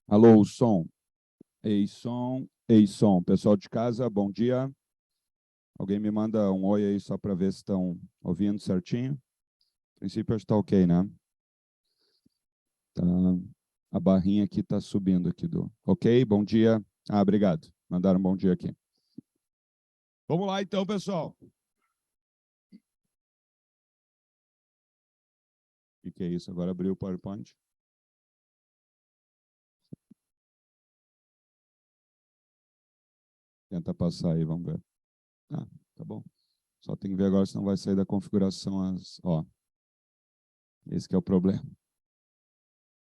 Alô, som. Ei, som. Ei, som. Pessoal de casa, bom dia. Alguém me manda um oi aí só para ver se estão ouvindo certinho? A princípio, acho que está ok, né? Tá. A barrinha aqui está subindo aqui do... Ok, bom dia. Ah, obrigado. Mandaram um bom dia aqui. Vamos lá então, pessoal. O que é isso? Agora abriu o PowerPoint. Tenta passar aí, vamos ver. Ah, tá bom. Só tem que ver agora se não vai sair da configuração as... Ó, esse que é o problema.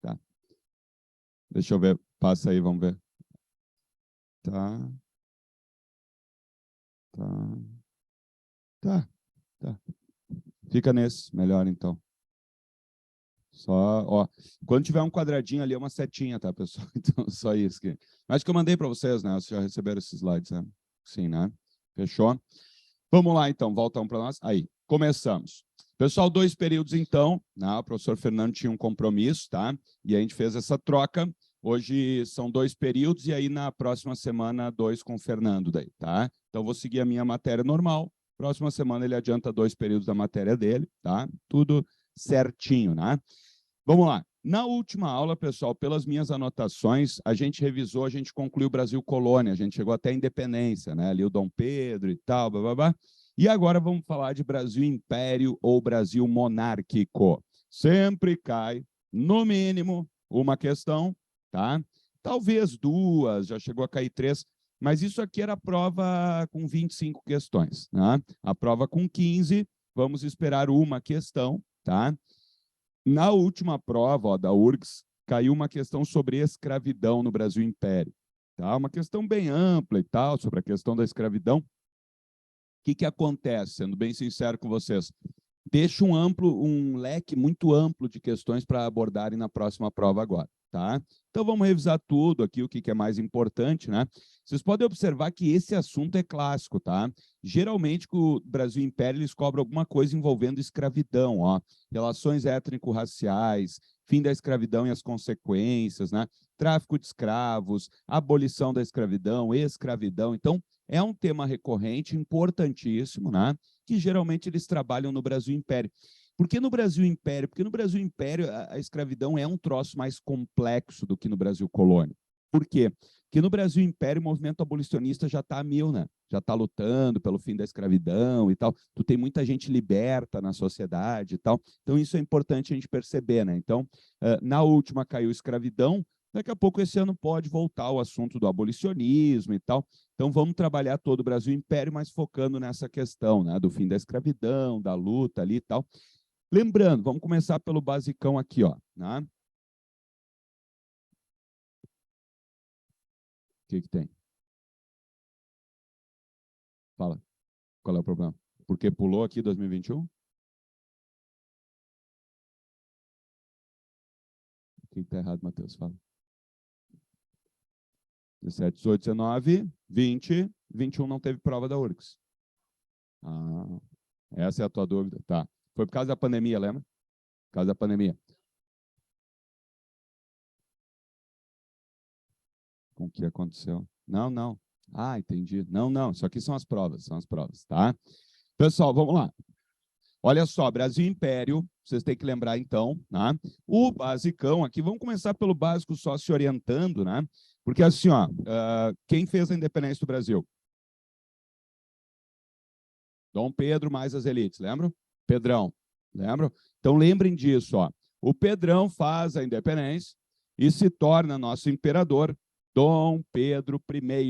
Tá. Deixa eu ver. Passa aí, vamos ver. Tá. Tá. Fica nesse, melhor então. Só, ó. Quando tiver um quadradinho ali, é uma setinha, tá, pessoal? Então, só isso. Mas que eu mandei para vocês, né? Vocês já receberam esses slides, né? Sim, né? Fechou? Vamos lá, então. Volta para nós. Aí, começamos. Pessoal, 2 períodos, então. Né? O professor Fernando tinha um compromisso, tá? E a gente fez essa troca. Hoje são 2 períodos e aí na próxima semana 2 com o Fernando daí, tá? Então vou seguir a minha matéria normal. Próxima semana ele adianta 2 períodos da matéria dele, tá? Tudo certinho, né? Vamos lá. Na última aula, pessoal, pelas minhas anotações, a gente revisou, a gente concluiu o Brasil Colônia, a gente chegou até a independência, né? Ali o Dom Pedro e tal, blá, blá, blá. E agora vamos falar de Brasil Império ou Brasil Monárquico. Sempre cai, no mínimo, uma questão, tá? Talvez 2, já chegou a cair 3, mas isso aqui era a prova com 25 questões, né? A prova com 15, vamos esperar uma questão, tá? Na última prova, ó, da URGS, caiu uma questão sobre escravidão no Brasil Império. Tá? Uma questão bem ampla e tal, sobre a questão da escravidão. O que acontece, sendo bem sincero com vocês? Deixa um leque muito amplo de questões para abordarem na próxima prova agora. Tá? Então, vamos revisar tudo aqui, o que é mais importante, né? Vocês podem observar que esse assunto é clássico, tá? Geralmente, o Brasil Império, eles cobram alguma coisa envolvendo escravidão, ó. Relações étnico-raciais, fim da escravidão e as consequências, né? Tráfico de escravos, abolição da escravidão, escravidão. Então, é um tema recorrente, importantíssimo, né? Que geralmente eles trabalham no Brasil Império. Por que no Brasil Império? Porque no Brasil Império a escravidão é um troço mais complexo do que no Brasil Colônia. Por quê? Porque no Brasil Império o movimento abolicionista já está a mil, né? Já está lutando pelo fim da escravidão e tal. Tu tem muita gente liberta na sociedade e tal. Então isso é importante a gente perceber, né? Então, na última caiu escravidão, daqui a pouco esse ano pode voltar ao assunto do abolicionismo e tal. Então vamos trabalhar todo o Brasil Império, mas focando nessa questão, né? Do fim da escravidão, da luta ali e tal. Lembrando, vamos começar pelo basicão aqui, ó. Né? O que tem? Fala, qual é o problema? Porque pulou aqui 2021? O que está errado, Matheus? Fala. 17, 18, 19, 20, 21 não teve prova da URGS. Ah, essa é a tua dúvida. Tá. Foi por causa da pandemia, lembra? Por causa da pandemia. Com o que aconteceu? Não. Ah, entendi. Não. Isso aqui são as provas, tá? Pessoal, vamos lá. Olha só, Brasil Império, vocês têm que lembrar então, né? O basicão aqui, vamos começar pelo básico só se orientando, né? Porque assim, ó, quem fez a independência do Brasil? Dom Pedro mais as elites, lembram? Pedrão, lembram? Então lembrem disso, ó. O Pedrão faz a independência e se torna nosso imperador, Dom Pedro I.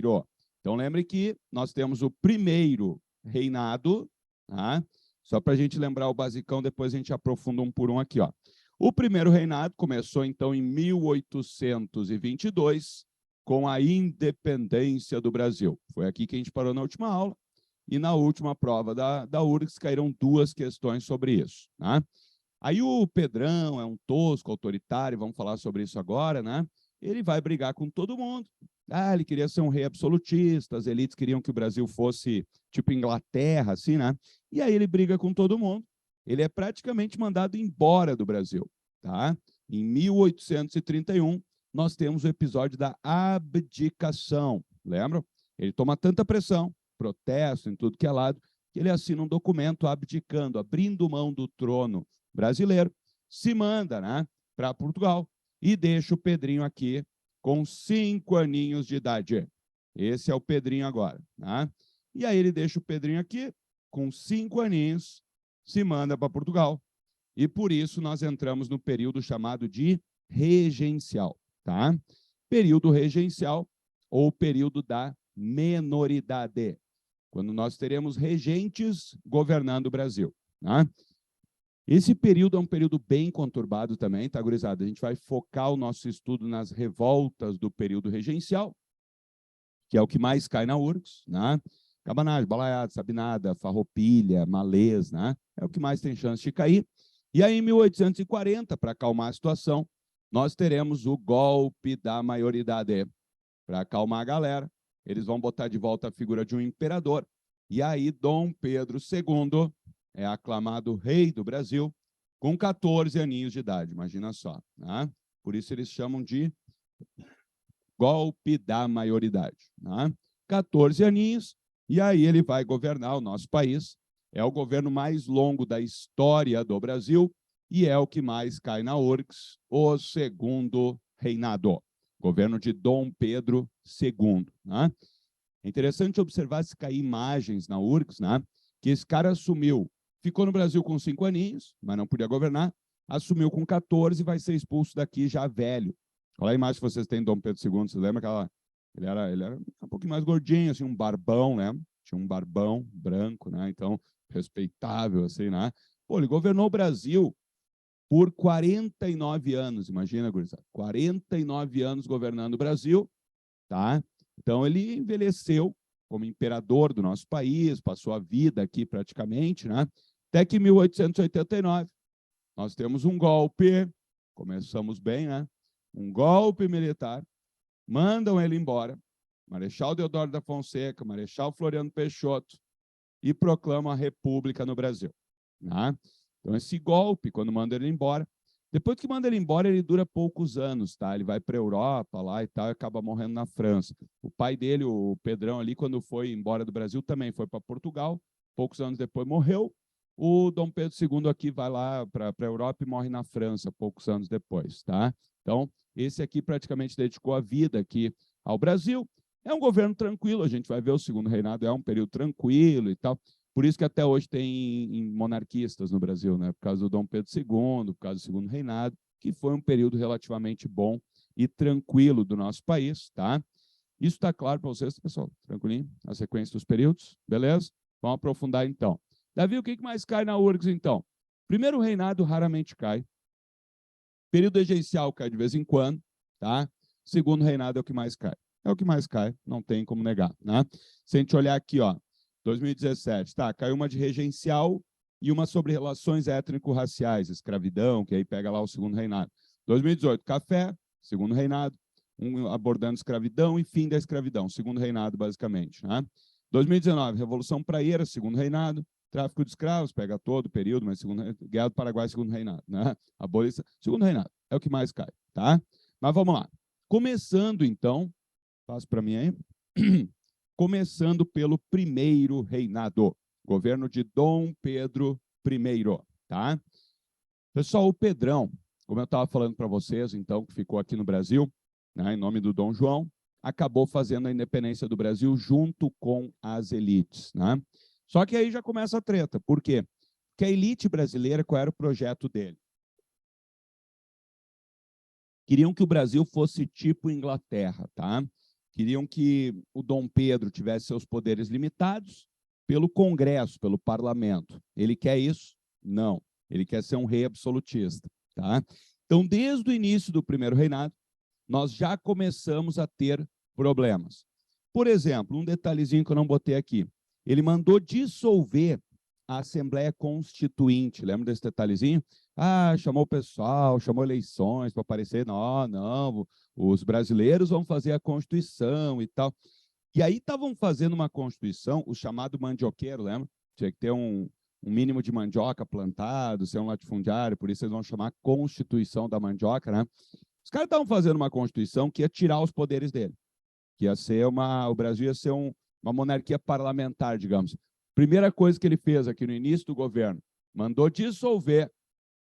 Então lembrem que nós temos o primeiro reinado, tá? Só para a gente lembrar o basicão, depois a gente aprofunda um por um aqui, ó. O primeiro reinado começou, então, em 1822, com a independência do Brasil. Foi aqui que a gente parou na última aula. E na última prova da URGS caíram 2 questões sobre isso. Né? Aí o Pedrão é um tosco, autoritário, vamos falar sobre isso agora, né? Ele vai brigar com todo mundo. Ah, ele queria ser um rei absolutista, as elites queriam que o Brasil fosse tipo Inglaterra, assim, né? E aí ele briga com todo mundo. Ele é praticamente mandado embora do Brasil, tá? Em 1831, nós temos o episódio da abdicação. Lembram? Ele toma tanta pressão, protesto em tudo que é lado, que ele assina um documento abdicando, abrindo mão do trono brasileiro, se manda, né, para Portugal e deixa o Pedrinho aqui com 5 aninhos de idade. Esse é o Pedrinho agora, né? E aí ele deixa o Pedrinho aqui com 5 aninhos, se manda para Portugal. E por isso nós entramos no período chamado de regencial, tá? Período regencial ou período da menoridade, quando nós teremos regentes governando o Brasil, tá? Esse período é um período bem conturbado também, tá, gurizada? A gente vai focar o nosso estudo nas revoltas do período regencial, que é o que mais cai na URGS, né? Cabanagem, Balaiada, Sabinada, Farroupilha, Malês, né? É o que mais tem chance de cair. E aí, em 1840, para acalmar a situação, nós teremos o golpe da maioridade. Para acalmar a galera, eles vão botar de volta a figura de um imperador. E aí, Dom Pedro II é aclamado rei do Brasil com 14 aninhos de idade, imagina só, né? Por isso eles chamam de golpe da maioridade, né? 14 aninhos, e aí ele vai governar o nosso país. É o governo mais longo da história do Brasil e é o que mais cai na URGS, o segundo reinado, governo de Dom Pedro II, né? É interessante observar se cair imagens na URGS, né? Que esse cara assumiu, ficou no Brasil com 5 aninhos, mas não podia governar, assumiu com 14 e vai ser expulso daqui já velho. Olha a imagem que vocês têm de Dom Pedro II, você lembra aquela... Ele era um pouquinho mais gordinho, assim, um barbão, né? Tinha um barbão branco, né? Então, respeitável, assim, né? Pô, ele governou o Brasil por 49 anos, imagina, gurizada, 49 anos governando o Brasil, tá? Então, ele envelheceu como imperador do nosso país, passou a vida aqui praticamente, né? Até que em 1889, nós temos um golpe, começamos bem, né? Um golpe militar, mandam ele embora, Marechal Deodoro da Fonseca, Marechal Floriano Peixoto, e proclamam a República no Brasil, né? Então, esse golpe, quando manda ele embora, depois que manda ele embora, ele dura poucos anos, tá? Ele vai para a Europa lá e tal, e acaba morrendo na França. O pai dele, o Pedrão ali, quando foi embora do Brasil, também foi para Portugal, poucos anos depois morreu. O Dom Pedro II aqui vai lá para a Europa e morre na França, poucos anos depois, tá? Então, esse aqui praticamente dedicou a vida aqui ao Brasil. É um governo tranquilo, a gente vai ver o segundo reinado, é um período tranquilo e tal. Por isso que até hoje tem monarquistas no Brasil, né? Por causa do Dom Pedro II, por causa do segundo reinado, que foi um período relativamente bom e tranquilo do nosso país, tá? Isso está claro para vocês, pessoal? Tranquilinho? A sequência dos períodos? Beleza? Vamos aprofundar então. Davi, o que mais cai na URGS, então? Primeiro reinado raramente cai. Período regencial cai de vez em quando, tá? Segundo reinado é o que mais cai. É o que mais cai, não tem como negar, né? Se a gente olhar aqui, ó, 2017, tá? Caiu uma de regencial e uma sobre relações étnico-raciais, escravidão, que aí pega lá o segundo reinado. 2018, café, segundo reinado, abordando escravidão e fim da escravidão, segundo reinado, basicamente, né? 2019, Revolução Praieira, segundo reinado. Tráfico de escravos, pega todo o período, mas Guerra do Paraguai, segundo reinado, né? Abolição, segundo reinado, é o que mais cai, tá? Mas vamos lá. Começando, então, passo para mim aí. Começando pelo primeiro reinado, governo de Dom Pedro I, tá? Pessoal, o Pedrão, como eu estava falando para vocês, então, que ficou aqui no Brasil, né, em nome do Dom João, acabou fazendo a independência do Brasil junto com as elites, né? Só que aí já começa a treta. Por quê? Porque a elite brasileira, qual era o projeto dele? Queriam que o Brasil fosse tipo Inglaterra, tá? Queriam que o Dom Pedro tivesse seus poderes limitados pelo Congresso, pelo Parlamento. Ele quer isso? Não. Ele quer ser um rei absolutista, tá? Então, desde o início do primeiro reinado, nós já começamos a ter problemas. Por exemplo, um detalhezinho que eu não botei aqui. Ele mandou dissolver a Assembleia Constituinte. Lembra desse detalhezinho? Ah, chamou o pessoal, chamou eleições para aparecer. Não, não, os brasileiros vão fazer a Constituição e tal. E aí estavam fazendo uma Constituição, o chamado mandioqueiro, lembra? Tinha que ter um mínimo de mandioca plantado, ser um latifundiário, por isso eles vão chamar Constituição da Mandioca, né? Os caras estavam fazendo uma Constituição que ia tirar os poderes dele, que ia ser o Brasil ia ser uma monarquia parlamentar, digamos. Primeira coisa que ele fez aqui no início do governo, mandou dissolver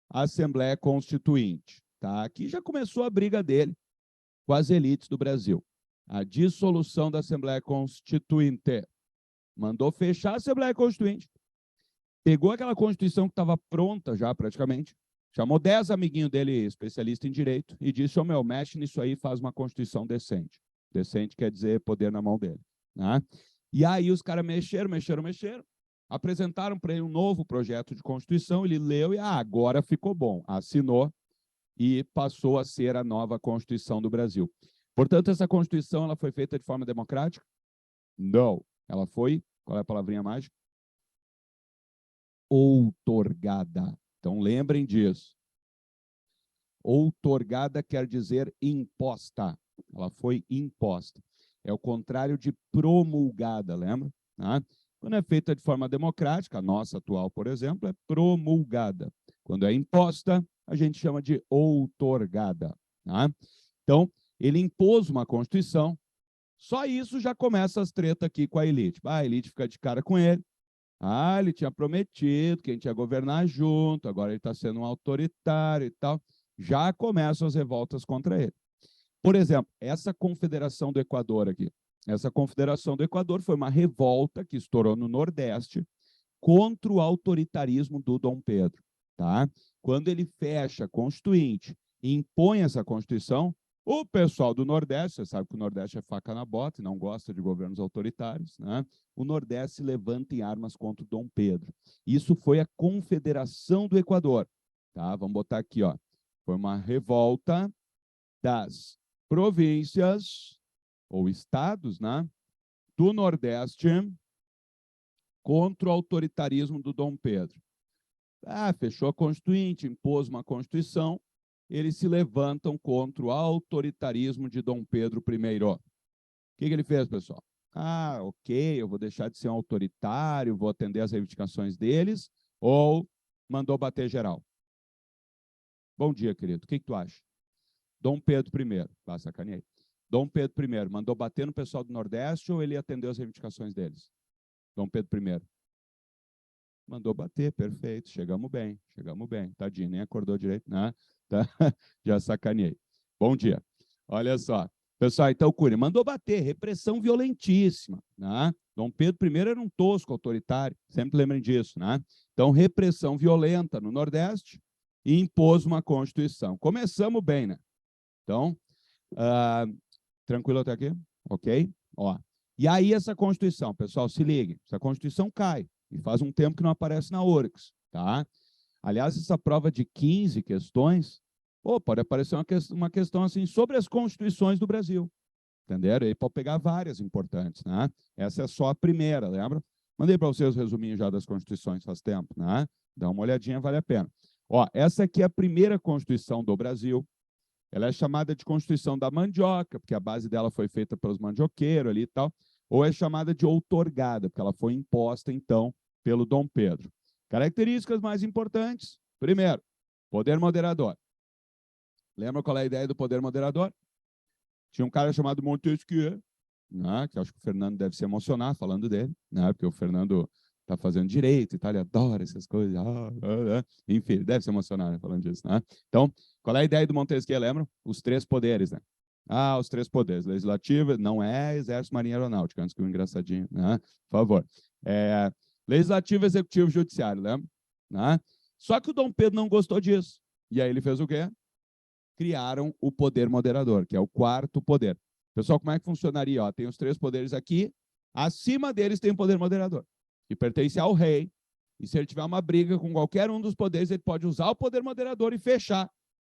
a Assembleia Constituinte. Tá? Aqui já começou a briga dele com as elites do Brasil. A dissolução da Assembleia Constituinte. Mandou fechar a Assembleia Constituinte. Pegou aquela Constituição que estava pronta já, praticamente. Chamou 10 amiguinhos dele, especialista em direito, e disse, meu, mexe nisso aí e faz uma Constituição decente. Decente quer dizer poder na mão dele. Né? E aí os caras mexeram, apresentaram para ele um novo projeto de Constituição, ele leu e agora ficou bom. Assinou e passou a ser a nova Constituição do Brasil. Portanto, essa Constituição ela foi feita de forma democrática? Não. Ela foi, qual é a palavrinha mágica? Outorgada. Então, lembrem disso. Outorgada quer dizer imposta. Ela foi imposta. É o contrário de promulgada, lembra? Tá? Quando é feita de forma democrática, a nossa atual, por exemplo, é promulgada. Quando é imposta, a gente chama de outorgada. Tá? Então, ele impôs uma Constituição, só isso já começa as tretas aqui com a elite. A elite fica de cara com ele. Ele tinha prometido que a gente ia governar junto, agora ele está sendo um autoritário e tal. Já começam as revoltas contra ele. Por exemplo, essa Confederação do Equador aqui. Essa Confederação do Equador foi uma revolta que estourou no Nordeste contra o autoritarismo do Dom Pedro. Tá? Quando ele fecha a Constituinte e impõe essa Constituição, o pessoal do Nordeste, você sabe que o Nordeste é faca na bota e não gosta de governos autoritários, né? O Nordeste se levanta em armas contra o Dom Pedro. Isso foi a Confederação do Equador. Tá? Vamos botar aqui, ó. Foi uma revolta das províncias ou estados, né, do Nordeste contra o autoritarismo do Dom Pedro. Fechou a Constituinte, impôs uma Constituição, eles se levantam contra o autoritarismo de Dom Pedro I. O que ele fez, pessoal? Ok, eu vou deixar de ser um autoritário, vou atender às reivindicações deles, ou mandou bater geral. Bom dia, querido. O que tu acha? Dom Pedro I, sacaneei. Dom Pedro I mandou bater no pessoal do Nordeste ou ele atendeu às reivindicações deles? Dom Pedro I. Mandou bater, perfeito, chegamos bem. Tadinho, nem acordou direito, né? Tá? Já sacaneei. Bom dia. Olha só. Pessoal, então, Cunha, mandou bater, repressão violentíssima. Né? Dom Pedro I era um tosco autoritário, sempre lembrem disso. Né? Então, repressão violenta no Nordeste e impôs uma Constituição. Começamos bem, né? Então, tranquilo até aqui? Ok? Ó. E aí essa Constituição, pessoal, se liguem, essa Constituição cai, e faz um tempo que não aparece na URGS, tá? Aliás, essa prova de 15 questões, pode aparecer uma questão assim sobre as constituições do Brasil, entenderam? E aí pode pegar várias importantes, né? Essa é só a primeira, lembra? Mandei para vocês o resuminho já das constituições faz tempo, né? Dá uma olhadinha, vale a pena. Ó, essa aqui é a primeira Constituição do Brasil. Ela é chamada de Constituição da Mandioca, porque a base dela foi feita pelos mandioqueiros ali e tal, ou é chamada de outorgada, porque ela foi imposta, então, pelo Dom Pedro. Características mais importantes. Primeiro, poder moderador. Lembra qual é a ideia do poder moderador? Tinha um cara chamado Montesquieu, né, que acho que o Fernando deve se emocionar falando dele, né, porque o Fernando está fazendo direito e tal, ele adora essas coisas. Enfim, ele deve se emocionar, né, falando disso. Né? Então, qual é a ideia do Montesquieu, lembra? Os três poderes, né? Os três poderes. Legislativo, não é Exército, Marinha e Aeronáutica, antes que o engraçadinho, né? Por favor. Legislativo, Executivo, Judiciário, lembra? Né? Só que o Dom Pedro não gostou disso. E aí ele fez o quê? Criaram o poder moderador, que é o quarto poder. Pessoal, como é que funcionaria? Ó, tem os três poderes aqui, acima deles tem o poder moderador, que pertence ao rei, e se ele tiver uma briga com qualquer um dos poderes, ele pode usar o poder moderador e fechar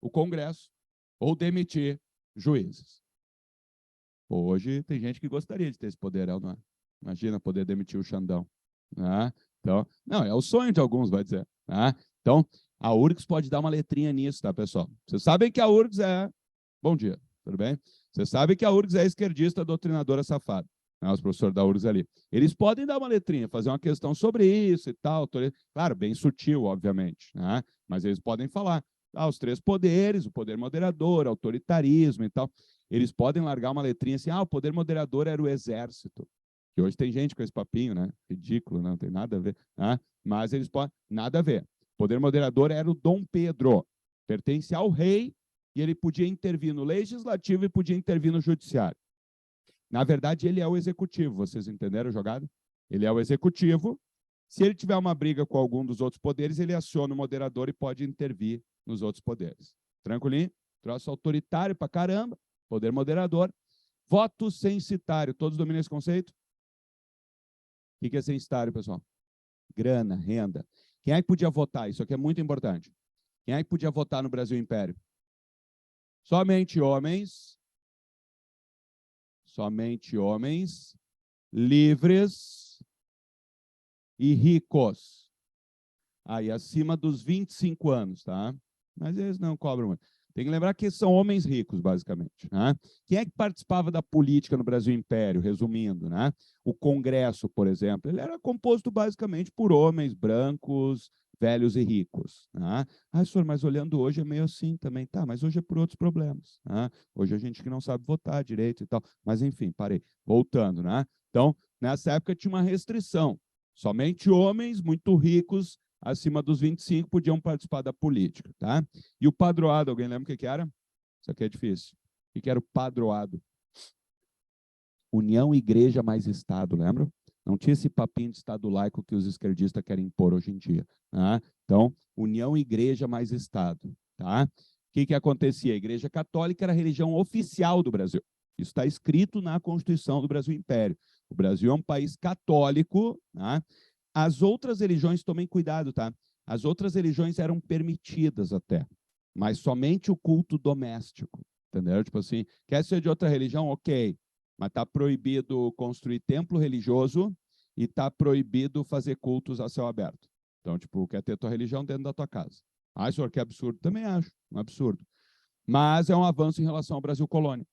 o Congresso, ou demitir juízes. Hoje tem gente que gostaria de ter esse poder, não é? Imagina poder demitir o Xandão. Né? Então, não, é o sonho de alguns, vai dizer. Né? Então, a URGS pode dar uma letrinha nisso, tá, pessoal? Vocês sabem que a URGS é... Bom dia, tudo bem? Vocês sabem que a URGS é esquerdista, doutrinadora safada. Né? Os professores da URGS ali. Eles podem dar uma letrinha, fazer uma questão sobre isso e tal. Claro, bem sutil, obviamente. Né? Mas eles podem falar. os três poderes, o poder moderador, autoritarismo e tal. Eles podem largar uma letrinha assim, o poder moderador era o exército. Que hoje tem gente com esse papinho, né? Ridículo, não tem nada a ver. Né? Mas eles podem, nada a ver. O poder moderador era o Dom Pedro, pertence ao rei, e ele podia intervir no legislativo e podia intervir no judiciário. Na verdade, ele é o executivo, vocês entenderam a jogada? Ele é o executivo. Se ele tiver uma briga com algum dos outros poderes, ele aciona o moderador e pode intervir nos outros poderes. Tranquilinho? Troço autoritário pra caramba, poder moderador. Voto censitário, todos dominam esse conceito? O que é censitário, pessoal? Grana, renda. Quem é que podia votar? Isso aqui é muito importante. Quem é que podia votar no Brasil Império? Somente homens livres e ricos. Aí, acima dos 25 anos, tá? Mas eles não cobram muito. Tem que lembrar que são homens ricos, basicamente. Né? Quem é que participava da política no Brasil Império, resumindo? Né? O Congresso, por exemplo, ele era composto basicamente por homens brancos, velhos e ricos. Né? Senhor, mas olhando hoje é meio assim também. Tá, mas hoje é por outros problemas. Né? Hoje a gente que não sabe votar direito e tal. Mas, enfim, parei. Voltando. Né? Então, nessa época tinha uma restrição. Somente homens muito ricos, acima dos 25, podiam participar da política. Tá? E o padroado, alguém lembra o que era? Isso aqui é difícil. O que era o padroado? União, igreja mais Estado, lembra? Não tinha esse papinho de Estado laico que os esquerdistas querem impor hoje em dia. Tá? Então, união, igreja mais Estado. Tá? O que acontecia? A Igreja Católica era a religião oficial do Brasil. Isso está escrito na Constituição do Brasil Império. O Brasil é um país católico. Tá? As outras religiões, tomem cuidado, tá? As outras religiões eram permitidas até, mas somente o culto doméstico, entendeu? Tipo assim, quer ser de outra religião? Ok, mas está proibido construir templo religioso e está proibido fazer cultos a céu aberto. Então, tipo, quer ter tua religião dentro da tua casa. Senhor, que absurdo? Também acho, um absurdo. Mas é um avanço em relação ao Brasil colônia.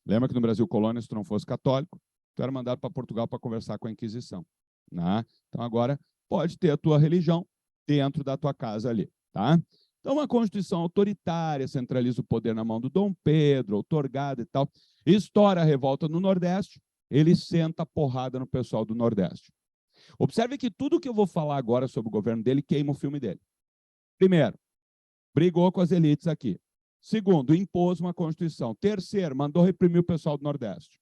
Lembra que no Brasil colônia, se tu não fosse católico, tu era mandado para Portugal para conversar com a Inquisição. Né? Então, agora, pode ter a tua religião dentro da tua casa ali. Tá? Então, uma Constituição autoritária, centraliza o poder na mão do Dom Pedro, outorgada e tal. Estoura a revolta no Nordeste, ele senta a porrada no pessoal do Nordeste. Observe que tudo que eu vou falar agora sobre o governo dele queima o filme dele. Primeiro, brigou com as elites aqui. Segundo, impôs uma Constituição. Terceiro, mandou reprimir o pessoal do Nordeste.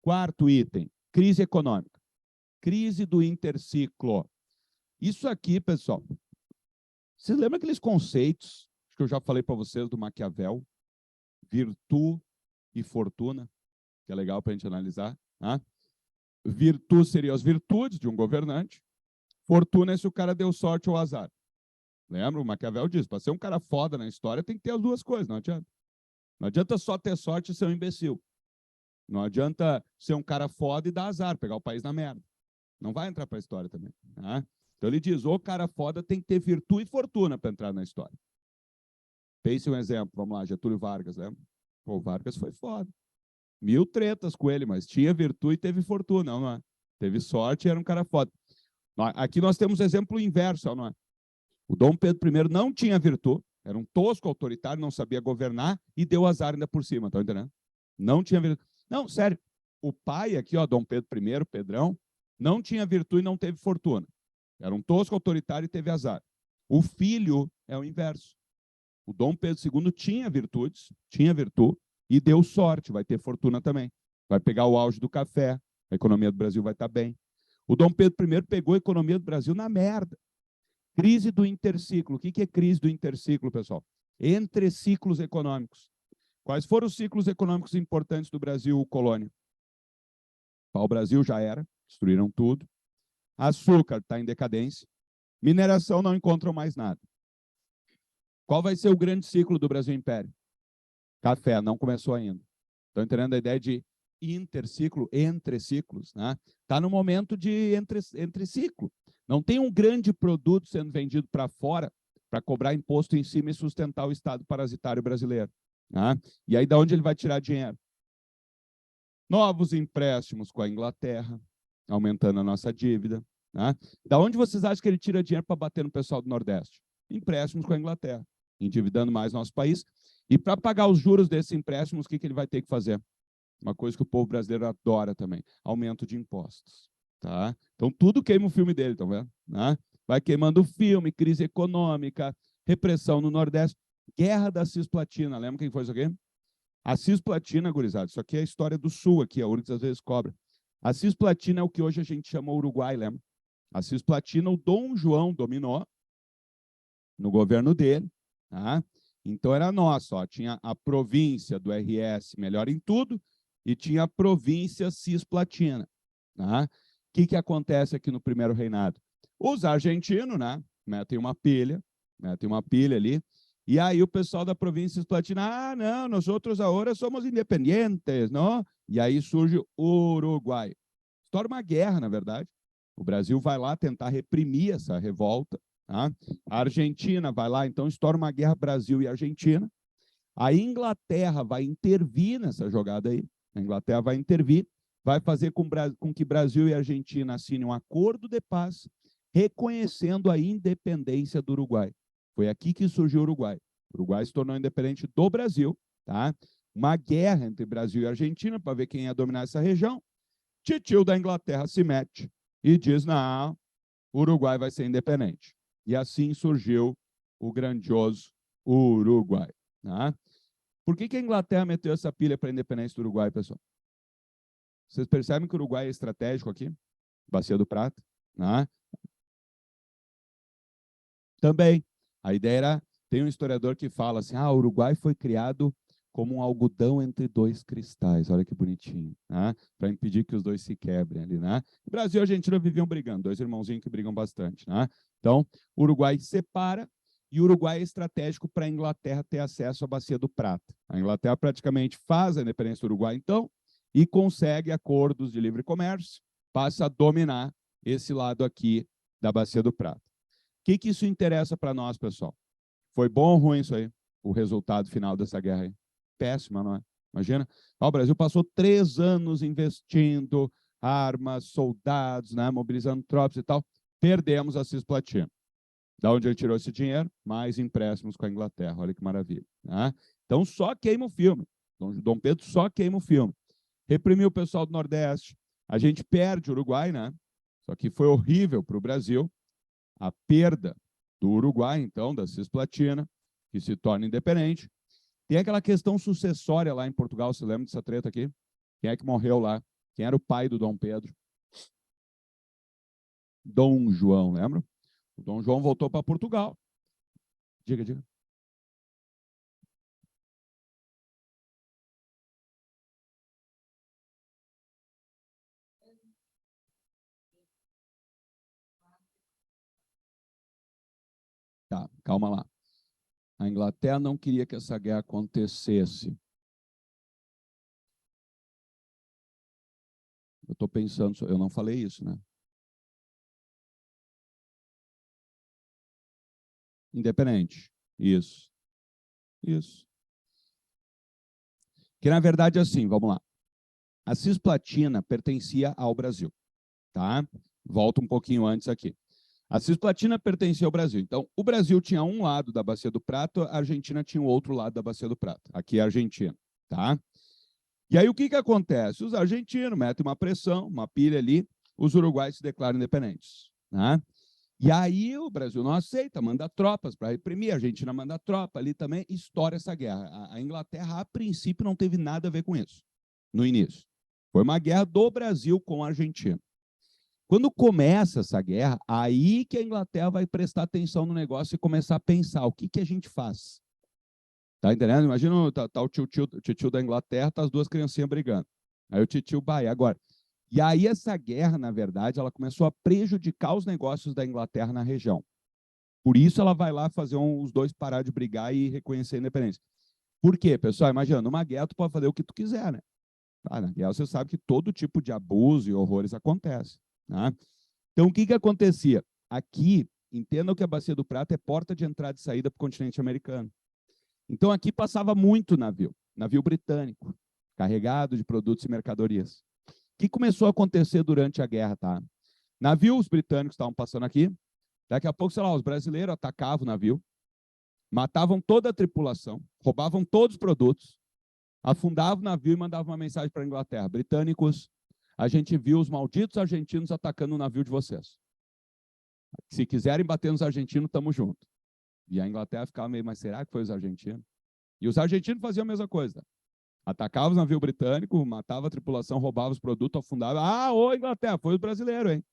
Quarto item, crise econômica. Crise do interciclo. Isso aqui, pessoal, vocês lembram aqueles conceitos que eu já falei para vocês do Maquiavel? Virtude e fortuna, que é legal para a gente analisar. Né? Virtude seriam as virtudes de um governante. Fortuna é se o cara deu sorte ou azar. Lembra? O Maquiavel diz, para ser um cara foda na história, tem que ter as duas coisas, não adianta. Não adianta só ter sorte e ser um imbecil. Não adianta ser um cara foda e dar azar, pegar o país na merda. Não vai entrar para a história também. Né? Então ele diz, o cara foda tem que ter virtude e fortuna para entrar na história. Pense um exemplo, vamos lá, Getúlio Vargas, lembra? Pô, o Vargas foi foda. 1000 tretas com ele, mas tinha virtude e teve fortuna, não é? Teve sorte e era um cara foda. Aqui nós temos o exemplo inverso, não é? O Dom Pedro I não tinha virtude, era um tosco autoritário, não sabia governar e deu azar ainda por cima, tá entendendo? Não tinha virtude. Não, sério. O pai aqui, ó, Dom Pedro I, Pedrão, não tinha virtude e não teve fortuna. Era um tosco autoritário e teve azar. O filho é o inverso. O Dom Pedro II tinha virtudes, tinha virtude e deu sorte, vai ter fortuna também. Vai pegar o auge do café, a economia do Brasil vai estar bem. O Dom Pedro I pegou a economia do Brasil na merda. Crise do interciclo. O que é crise do interciclo, pessoal? Entre ciclos econômicos. Quais foram os ciclos econômicos importantes do Brasil colônia? O Brasil já era, destruíram tudo. Açúcar está em decadência. Mineração não encontram mais nada. Qual vai ser o grande ciclo do Brasil Império? Café, não começou ainda. Estão entendendo a ideia de interciclo, entre ciclos? Né? Está no momento de entre ciclo. Não tem um grande produto sendo vendido para fora para cobrar imposto em cima e sustentar o Estado parasitário brasileiro. Né? E aí, de onde ele vai tirar dinheiro? Novos empréstimos com a Inglaterra, aumentando a nossa dívida. Né? Da onde vocês acham que ele tira dinheiro para bater no pessoal do Nordeste? Empréstimos com a Inglaterra. endividando mais nosso país. E para pagar os juros desses empréstimos, o que ele vai ter que fazer? Uma coisa que o povo brasileiro adora também, aumento de impostos. Tá? Então, tudo queima o filme dele, estão vendo? Né? Vai queimando o filme, crise econômica, repressão no Nordeste, guerra da Cisplatina. Lembra quem foi isso aqui? A Cisplatina, gurizada, isso aqui é a história do Sul, aqui, a URGS às vezes cobra. A Cisplatina é o que hoje a gente chama Uruguai, lembra? A Cisplatina, o Dom João dominou no governo dele, tá? Então era nosso, ó, tinha a província do RS melhor em tudo e tinha a província Cisplatina, tá? O que acontece aqui no primeiro reinado? Os argentinos, né, metem uma pilha ali, e aí o pessoal da província Cisplatina, ah, não, nós outros agora somos independentes, não? E aí surge o Uruguai. Estoura uma guerra, na verdade. O Brasil vai lá tentar reprimir essa revolta, tá? A Argentina vai lá, então estoura uma guerra Brasil e Argentina. A Inglaterra vai intervir nessa jogada aí. A Inglaterra vai intervir, vai fazer com que Brasil e Argentina assinem um acordo de paz, reconhecendo a independência do Uruguai. Foi aqui que surgiu o Uruguai. O Uruguai se tornou independente do Brasil, tá? Uma guerra entre Brasil e Argentina para ver quem ia dominar essa região. Titio da Inglaterra se mete e diz, não, o Uruguai vai ser independente. E assim surgiu o grandioso Uruguai. Tá? Por que a Inglaterra meteu essa pilha para a independência do Uruguai, pessoal? Vocês percebem que o Uruguai é estratégico aqui? Bacia do Prata. Tá? Também, a ideia era, tem um historiador que fala assim, o Uruguai foi criado como um algodão entre dois cristais, olha que bonitinho, né? Para impedir que os dois se quebrem ali, né? O Brasil e a Argentina viviam brigando, dois irmãozinhos que brigam bastante, né? Então, o Uruguai separa, e o Uruguai é estratégico para a Inglaterra ter acesso à Bacia do Prata. A Inglaterra praticamente faz a independência do Uruguai, então, e consegue acordos de livre comércio, passa a dominar esse lado aqui da Bacia do Prata. O que isso interessa para nós, pessoal? Foi bom ou ruim isso aí? O resultado final dessa guerra aí? Péssima, não é? Imagina, o Brasil passou 3 anos investindo armas, soldados, né, mobilizando tropas e tal. Perdemos a Cisplatina. Da onde ele tirou esse dinheiro? Mais empréstimos com a Inglaterra. Olha que maravilha. Né? Então, só queima o filme. Dom Pedro só queima o filme. Reprimiu o pessoal do Nordeste. A gente perde o Uruguai, né? Só que foi horrível para o Brasil. A perda do Uruguai, então, da Cisplatina, que se torna independente. Tem aquela questão sucessória lá em Portugal, você lembra dessa treta aqui? Quem é que morreu lá? Quem era o pai do Dom Pedro? Dom João, lembra? O Dom João voltou para Portugal. Diga, diga. Tá, calma lá. A Inglaterra não queria que essa guerra acontecesse. Eu estou pensando, eu não falei isso, né? Independente. Isso. Isso. Que na verdade é assim, vamos lá. A Cisplatina pertencia ao Brasil, tá? Volta um pouquinho antes aqui. A Cisplatina pertencia ao Brasil. Então, o Brasil tinha um lado da Bacia do Prata, a Argentina tinha o outro lado da Bacia do Prata. Aqui é a Argentina, tá? E aí o que acontece? Os argentinos metem uma pressão, uma pilha ali, os uruguaios se declaram independentes, né? E aí o Brasil não aceita, manda tropas para reprimir, a Argentina manda tropa ali também, estoura essa guerra. A Inglaterra, a princípio, não teve nada a ver com isso, no início. Foi uma guerra do Brasil com a Argentina. Quando começa essa guerra, aí que a Inglaterra vai prestar atenção no negócio e começar a pensar o que a gente faz. Tá entendendo? Imagina, tá o tio da Inglaterra, tá as duas criancinhas brigando. Aí o tio vai, agora. E aí essa guerra, na verdade, ela começou a prejudicar os negócios da Inglaterra na região. Por isso ela vai lá fazer os dois parar de brigar e reconhecer a independência. Por quê, pessoal? Imagina, numa guerra tu pode fazer o que tu quiser, né? Na guerra você sabe que todo tipo de abuso e horrores acontece. Né? Então, o que acontecia? Aqui, entendam que a Bacia do Prata é porta de entrada e saída para o continente americano. Então, aqui passava muito navio britânico, carregado de produtos e mercadorias. O que começou a acontecer durante a guerra, tá? Navios britânicos estavam passando aqui, daqui a pouco, sei lá, os brasileiros atacavam o navio, matavam toda a tripulação, roubavam todos os produtos, afundavam o navio e mandavam uma mensagem para a Inglaterra. Britânicos, a gente viu os malditos argentinos atacando o navio de vocês. Se quiserem bater nos argentinos, estamos juntos. E a Inglaterra ficava meio, mas será que foi os argentinos? E os argentinos faziam a mesma coisa. Atacavam os navios britânicos, matavam a tripulação, roubavam os produtos, afundavam. Ah, ô Inglaterra, foi os brasileiros, hein?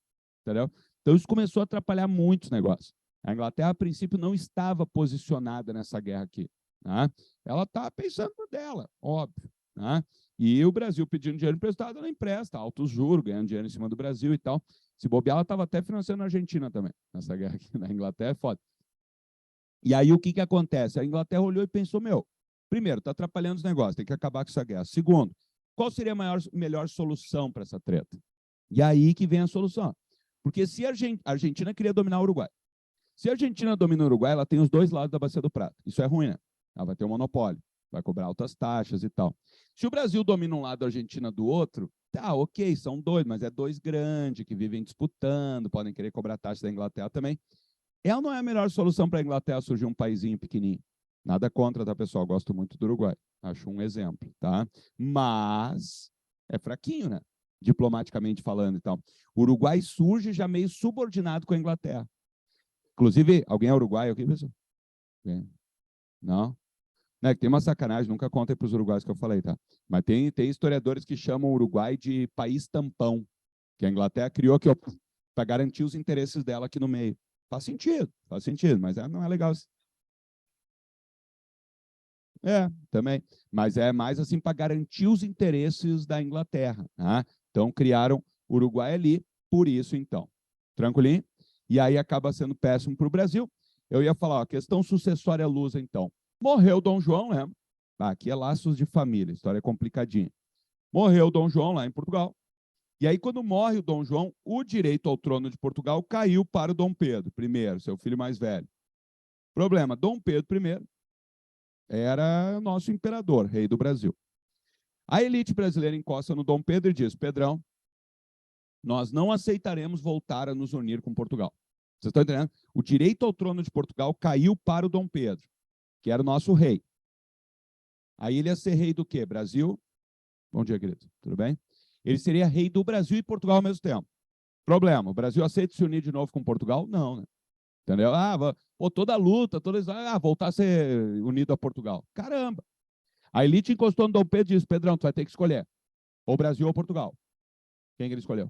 Entendeu? Então isso começou a atrapalhar muitos negócios. A Inglaterra, a princípio, não estava posicionada nessa guerra aqui. Né? Ela está pensando dela, óbvio. Né? E o Brasil pedindo dinheiro emprestado, ela empresta, altos juros, ganhando dinheiro em cima do Brasil e tal. Se bobear, ela estava até financiando a Argentina também, nessa guerra aqui. Na Inglaterra é foda. E aí o que acontece? A Inglaterra olhou e pensou, meu, primeiro, está atrapalhando os negócios, tem que acabar com essa guerra. Segundo, qual seria a melhor solução para essa treta? E aí que vem a solução. Porque se a Argentina queria dominar o Uruguai, se a Argentina domina o Uruguai, ela tem os dois lados da Bacia do Prata. Isso é ruim, né? Ela vai ter um monopólio, vai cobrar altas taxas e tal. Se o Brasil domina um lado, a Argentina do outro, tá, ok, são dois, mas é dois grandes que vivem disputando, podem querer cobrar taxa da Inglaterra também. Ela não é a melhor solução para a Inglaterra surgir um paizinho pequenininho. Nada contra, tá, pessoal? Gosto muito do Uruguai. Acho um exemplo, tá? Mas é fraquinho, né? Diplomaticamente falando e tal. O Uruguai surge já meio subordinado com a Inglaterra. Inclusive, alguém é uruguaio aqui, pessoal? Não? Né, tem uma sacanagem, nunca contem para os uruguaios que eu falei, tá? Mas tem historiadores que chamam o Uruguai de país tampão, que a Inglaterra criou aqui para garantir os interesses dela aqui no meio. Faz sentido, mas não é legal. Também. Mas é mais assim para garantir os interesses da Inglaterra. Tá? Então, criaram o Uruguai ali, por isso, então. Tranquilinho? E aí acaba sendo péssimo para o Brasil. Eu ia falar, ó, questão sucessória lusa, então. Morreu Dom João, lembra? Aqui é laços de família, história complicadinha. Morreu Dom João lá em Portugal. E aí, quando morre o Dom João, o direito ao trono de Portugal caiu para o Dom Pedro I, seu filho mais velho. Problema, Dom Pedro I era o nosso imperador, rei do Brasil. A elite brasileira encosta no Dom Pedro e diz, Pedrão, nós não aceitaremos voltar a nos unir com Portugal. Vocês estão entendendo? O direito ao trono de Portugal caiu para o Dom Pedro, que era o nosso rei. Aí ele ia ser rei do quê? Brasil? Bom dia, querido. Tudo bem? Ele seria rei do Brasil e Portugal ao mesmo tempo. Problema, o Brasil aceita se unir de novo com Portugal? Não, né? Entendeu? Toda a luta, voltar a ser unido a Portugal. Caramba! A elite encostou no Dom Pedro e disse, Pedrão, tu vai ter que escolher. Ou Brasil ou Portugal. Quem que ele escolheu?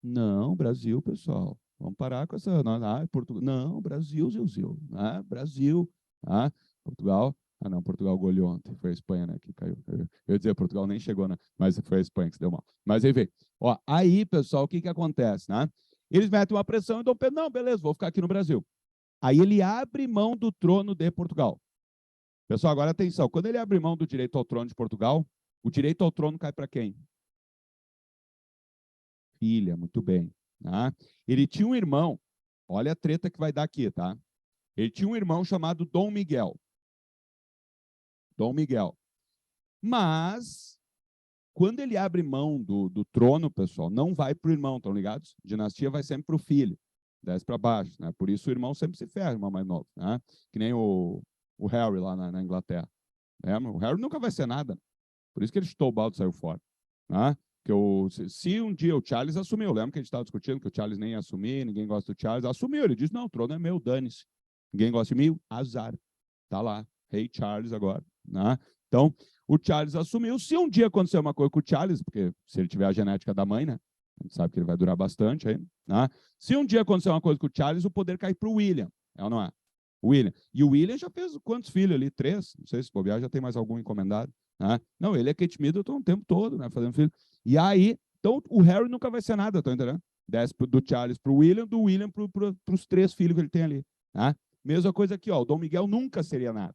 Não, Brasil, pessoal. Vamos parar com essa... Portugal. Não, Brasil, Zilzil. Brasil. Portugal. Não, Portugal goleou ontem. Foi a Espanha, né, que caiu. Eu ia dizer, Portugal nem chegou, né? Mas foi a Espanha que se deu mal. Mas enfim. Aí, pessoal, o que acontece, né? Eles metem uma pressão e Dom Pedro, não, beleza, vou ficar aqui no Brasil. Aí ele abre mão do trono de Portugal. Pessoal, agora atenção. Quando ele abre mão do direito ao trono de Portugal, o direito ao trono cai para quem? Filha, muito bem. Tá? Ele tinha um irmão, olha a treta que vai dar aqui, tá? Ele tinha um irmão chamado Dom Miguel. Dom Miguel. Mas, quando ele abre mão do trono, pessoal, não vai para o irmão, estão ligados? Dinastia vai sempre para o filho, desce para baixo, né? Por isso o irmão sempre se ferra, o irmão mais novo, né? Que nem o Harry lá na Inglaterra. O Harry nunca vai ser nada. Por isso que ele chutou o balde e saiu fora. Né? Se um dia o Charles assumiu, lembra que a gente estava discutindo que o Charles nem ia assumir, ninguém gosta do Charles, assumiu, ele disse, não, o trono é meu, dane-se. Ninguém gosta de mim, azar. Tá lá, rei Charles agora. Né? Então, o Charles assumiu. Se um dia acontecer uma coisa com o Charles, porque se ele tiver a genética da mãe, né? A gente sabe que ele vai durar bastante aí. Né? Se um dia acontecer uma coisa com o Charles, o poder cai para o William. É ou não é? William. E o William já fez quantos filhos ali? 3? Não sei se bobear, já tem mais algum encomendado. Né? Não, ele é Kate Middleton o tempo todo, né? Fazendo filho. E aí, então o Harry nunca vai ser nada, tá entendendo? Desce do Charles para o William, do William para os 3 filhos que ele tem ali. Né? Mesma coisa aqui, ó, o Dom Miguel nunca seria nada.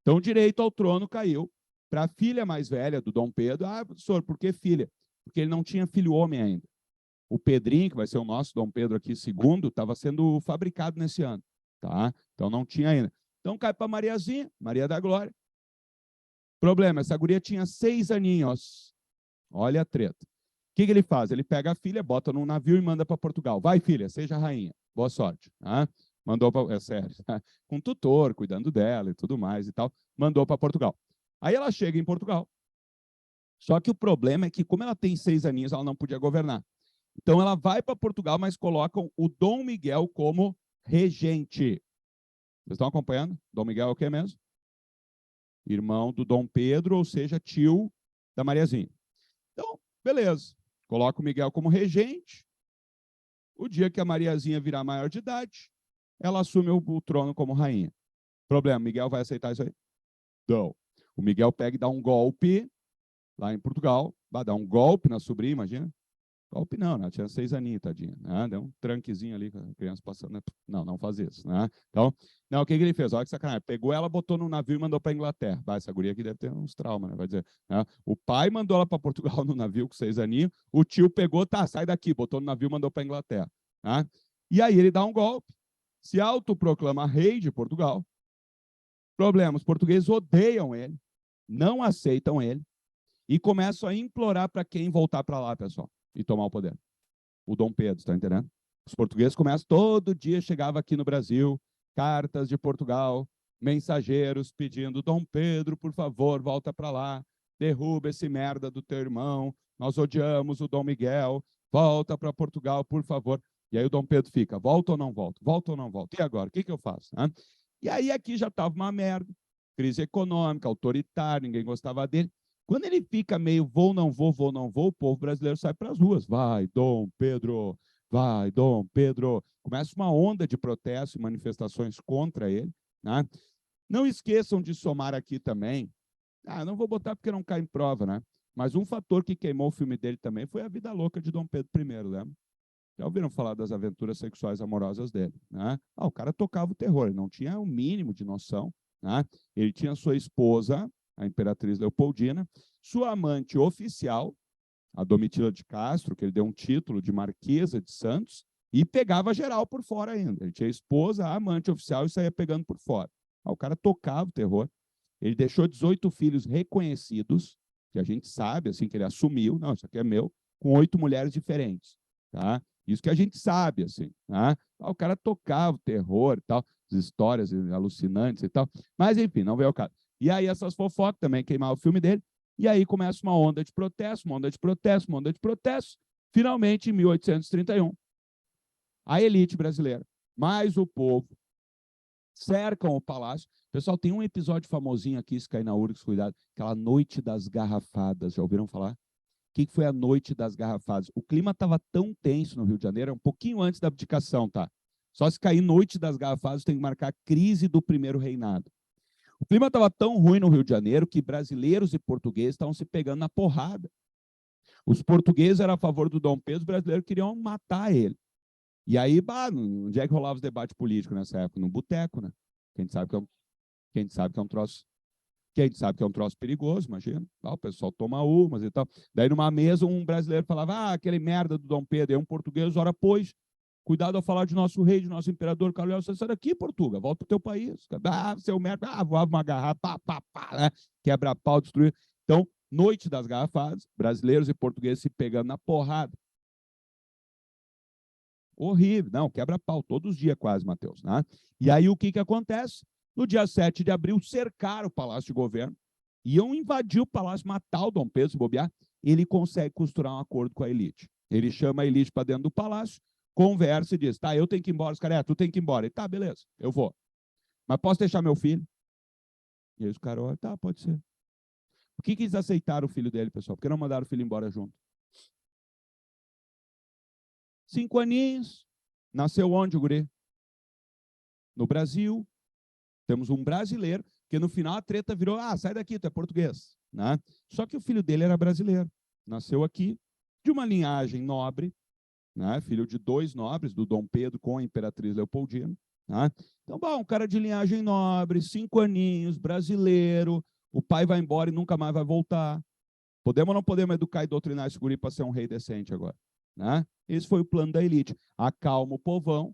Então, o direito ao trono caiu para a filha mais velha do Dom Pedro. Professor, por que filha? Porque ele não tinha filho homem ainda. O Pedrinho, que vai ser o nosso Dom Pedro aqui, II, estava sendo fabricado nesse ano. Tá? Então, não tinha ainda. Então, cai para Mariazinha, Maria da Glória. Problema, essa guria tinha 6 aninhos. Olha a treta. O que ele faz? Ele pega a filha, bota num navio e manda para Portugal. Vai, filha, seja rainha. Boa sorte. Tá? Mandou para... É sério. Com tutor, cuidando dela e tudo mais e tal. Mandou para Portugal. Aí ela chega em Portugal. Só que o problema é que, como ela tem 6 aninhos, ela não podia governar. Então, ela vai para Portugal, mas colocam o Dom Miguel como regente. Vocês estão acompanhando? Dom Miguel é o que mesmo? Irmão do Dom Pedro, ou seja, tio da Mariazinha. Então, beleza. Coloca o Miguel como regente. O dia que a Mariazinha virar maior de idade, ela assume o trono como rainha. Problema, Miguel vai aceitar isso aí? Não. O Miguel pega e dá um golpe lá em Portugal, vai dar um golpe na sobrinha, imagina. Golpe não, né? Tinha 6 aninhos, tadinha. Né? Deu um tranquezinho ali com a criança passando. Né? Não, não faz isso. Né? Então, não, o que ele fez? Olha que sacanagem. Pegou ela, botou no navio e mandou para a Inglaterra. Vai, essa guria aqui deve ter uns traumas, né? Vai dizer. Né? O pai mandou ela para Portugal no navio com 6 aninhos. O tio pegou, tá, sai daqui, botou no navio e mandou para a Inglaterra. Né? E aí ele dá um golpe, se autoproclama rei de Portugal. Problema, os portugueses odeiam ele, não aceitam ele e começam a implorar para quem voltar para lá, pessoal, e tomar o poder. O Dom Pedro, está entendendo? Os portugueses começam, todo dia chegava aqui no Brasil, cartas de Portugal, mensageiros pedindo, Dom Pedro, por favor, volta para lá, derruba esse merda do teu irmão, nós odiamos o Dom Miguel, volta para Portugal, por favor. E aí o Dom Pedro fica, volta ou não volta? Volta ou não volta? E agora, o que eu faço? Né? E aí aqui já estava uma merda, crise econômica, autoritária, ninguém gostava dele. Quando ele fica meio vou, não vou, vou, não vou, o povo brasileiro sai para as ruas. Vai, Dom Pedro, vai, Dom Pedro. Começa uma onda de protestos e manifestações contra ele. Né? Não esqueçam de somar aqui também. Não vou botar porque não cai em prova, né? Mas um fator que queimou o filme dele também foi a vida louca de Dom Pedro I, lembra? Já ouviram falar das aventuras sexuais amorosas dele? Né? O cara tocava o terror, ele não tinha o mínimo de noção. Né? Ele tinha sua esposa, a Imperatriz Leopoldina, sua amante oficial, a Domitila de Castro, que ele deu um título de Marquesa de Santos, e pegava geral por fora ainda. Ele tinha a esposa, a amante oficial, e saía pegando por fora. O cara tocava o terror. Ele deixou 18 filhos reconhecidos, que a gente sabe, assim, que ele assumiu, não, isso aqui é meu, com 8 mulheres diferentes. Tá? Isso que a gente sabe, assim. Tá? O cara tocava o terror e tal, as histórias alucinantes e tal. Mas, enfim, não veio ao caso. E aí essas fofocas também queimaram o filme dele. E aí começa uma onda de protesto, uma onda de protesto, uma onda de protesto. Finalmente, em 1831, a elite brasileira, mais o povo, cercam o palácio. Pessoal, tem um episódio famosinho aqui, se cair na URGS, cuidado, aquela Noite das Garrafadas. Já ouviram falar? O que foi a Noite das Garrafadas? O clima estava tão tenso no Rio de Janeiro, um pouquinho antes da abdicação, tá? Só se cair Noite das Garrafadas, tem que marcar a crise do primeiro reinado. O clima estava tão ruim no Rio de Janeiro que brasileiros e portugueses estavam se pegando na porrada. Os portugueses eram a favor do Dom Pedro, os brasileiros queriam matar ele. E aí, onde é que rolava os debates políticos nessa época? No boteco, né? Quem sabe que é um troço. Quem sabe que é um troço perigoso, imagina. O pessoal toma umas e tal. Daí, numa mesa, um brasileiro falava, aquele merda do Dom Pedro. E um português, ora, pois, cuidado ao falar de nosso rei, de nosso imperador, Carlos, você sai daqui, Portugal, volta para o teu país. Seu merda, voava uma garrafa, né? Quebra pau, destruir. Então, Noite das Garrafadas, brasileiros e portugueses se pegando na porrada. Horrível. Não, quebra pau todos os dias quase, Matheus. Né? E aí o que acontece? No dia 7 de abril, cercaram o Palácio de Governo, iam invadir o Palácio, matar o Dom Pedro, se bobear. Ele consegue costurar um acordo com a elite. Ele chama a elite para dentro do palácio, conversa e diz, tá, eu tenho que ir embora. Os caras, tu tem que ir embora. E tá, beleza, eu vou. Mas posso deixar meu filho? E aí os caras, olha, tá, pode ser. Por que eles aceitaram o filho dele, pessoal? Por que não mandaram o filho embora junto? 5 aninhos. Nasceu onde, o guri? No Brasil. Temos um brasileiro, que no final a treta virou, sai daqui, tu é português. Né? Só que o filho dele era brasileiro. Nasceu aqui, de uma linhagem nobre, né? Filho de 2 nobres, do Dom Pedro com a Imperatriz Leopoldina. Né? Então, um cara de linhagem nobre, 5 aninhos, brasileiro, o pai vai embora e nunca mais vai voltar. Podemos ou não podemos educar e doutrinar esse guri para ser um rei decente agora? Né? Esse foi o plano da elite. Acalma o povão,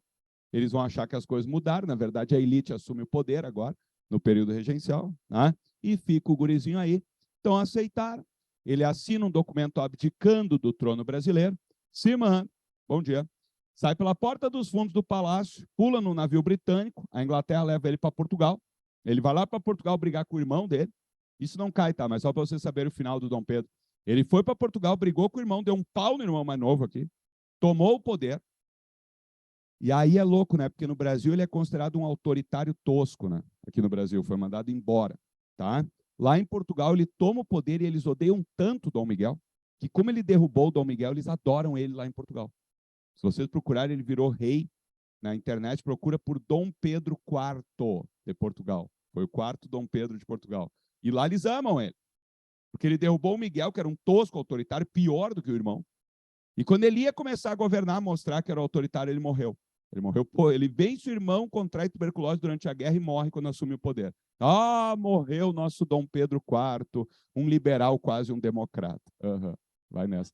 eles vão achar que as coisas mudaram, na verdade a elite assume o poder agora, no período regencial, né? E fica o gurizinho aí. Então aceitaram, ele assina um documento abdicando do trono brasileiro, se manda, bom dia, sai pela porta dos fundos do palácio, pula no navio britânico, a Inglaterra leva ele para Portugal, ele vai lá para Portugal brigar com o irmão dele, isso não cai, tá? Mas só para vocês saberem o final do Dom Pedro. Ele foi para Portugal, brigou com o irmão, deu um pau no irmão mais novo aqui, tomou o poder, e aí é louco, né? Porque no Brasil ele é considerado um autoritário tosco, né? Aqui no Brasil, foi mandado embora, tá? Lá em Portugal ele toma o poder e eles odeiam tanto o Dom Miguel, que como ele derrubou o Dom Miguel, eles adoram ele lá em Portugal. Se vocês procurarem, ele virou rei na internet, procura por Dom Pedro IV de Portugal. Foi o quarto Dom Pedro de Portugal. E lá eles amam ele, porque ele derrubou o Miguel, que era um tosco autoritário, pior do que o irmão. E quando ele ia começar a governar, mostrar que era autoritário, ele morreu. Ele morreu, pô, ele vence o irmão, contrai tuberculose durante a guerra e morre quando assume o poder. Ah, morreu nosso Dom Pedro IV, um liberal, quase um democrata. Uhum. Vai nessa.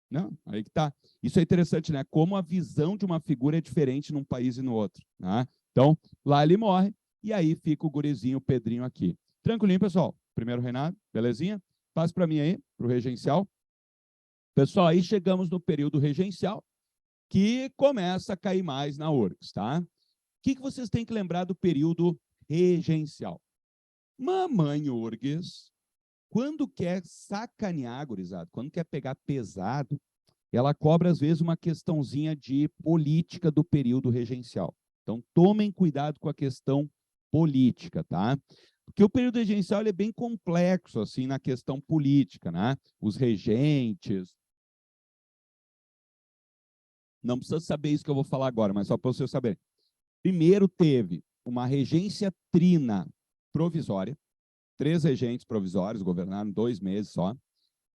Não, aí que tá. Isso é interessante, né? Como a visão de uma figura é diferente num país e no outro. Né? Então, lá ele morre, e aí fica o gurizinho, o Pedrinho aqui. Tranquilinho, pessoal? Primeiro reinado, belezinha? Passa para mim aí, para o regencial. Pessoal, aí chegamos no período regencial, que começa a cair mais na URGS, tá? O que vocês têm que lembrar do período regencial? Mamãe URGS, quando quer sacanear, gurizada, quando quer pegar pesado, ela cobra, às vezes, uma questãozinha de política do período regencial. Então, tomem cuidado com a questão política, tá? Porque o período regencial ele é bem complexo, assim, na questão política, né? Os regentes. Não precisa saber isso que eu vou falar agora, mas só para você saber. Primeiro teve uma regência trina provisória, 3 regentes provisórios, governaram 2 meses só.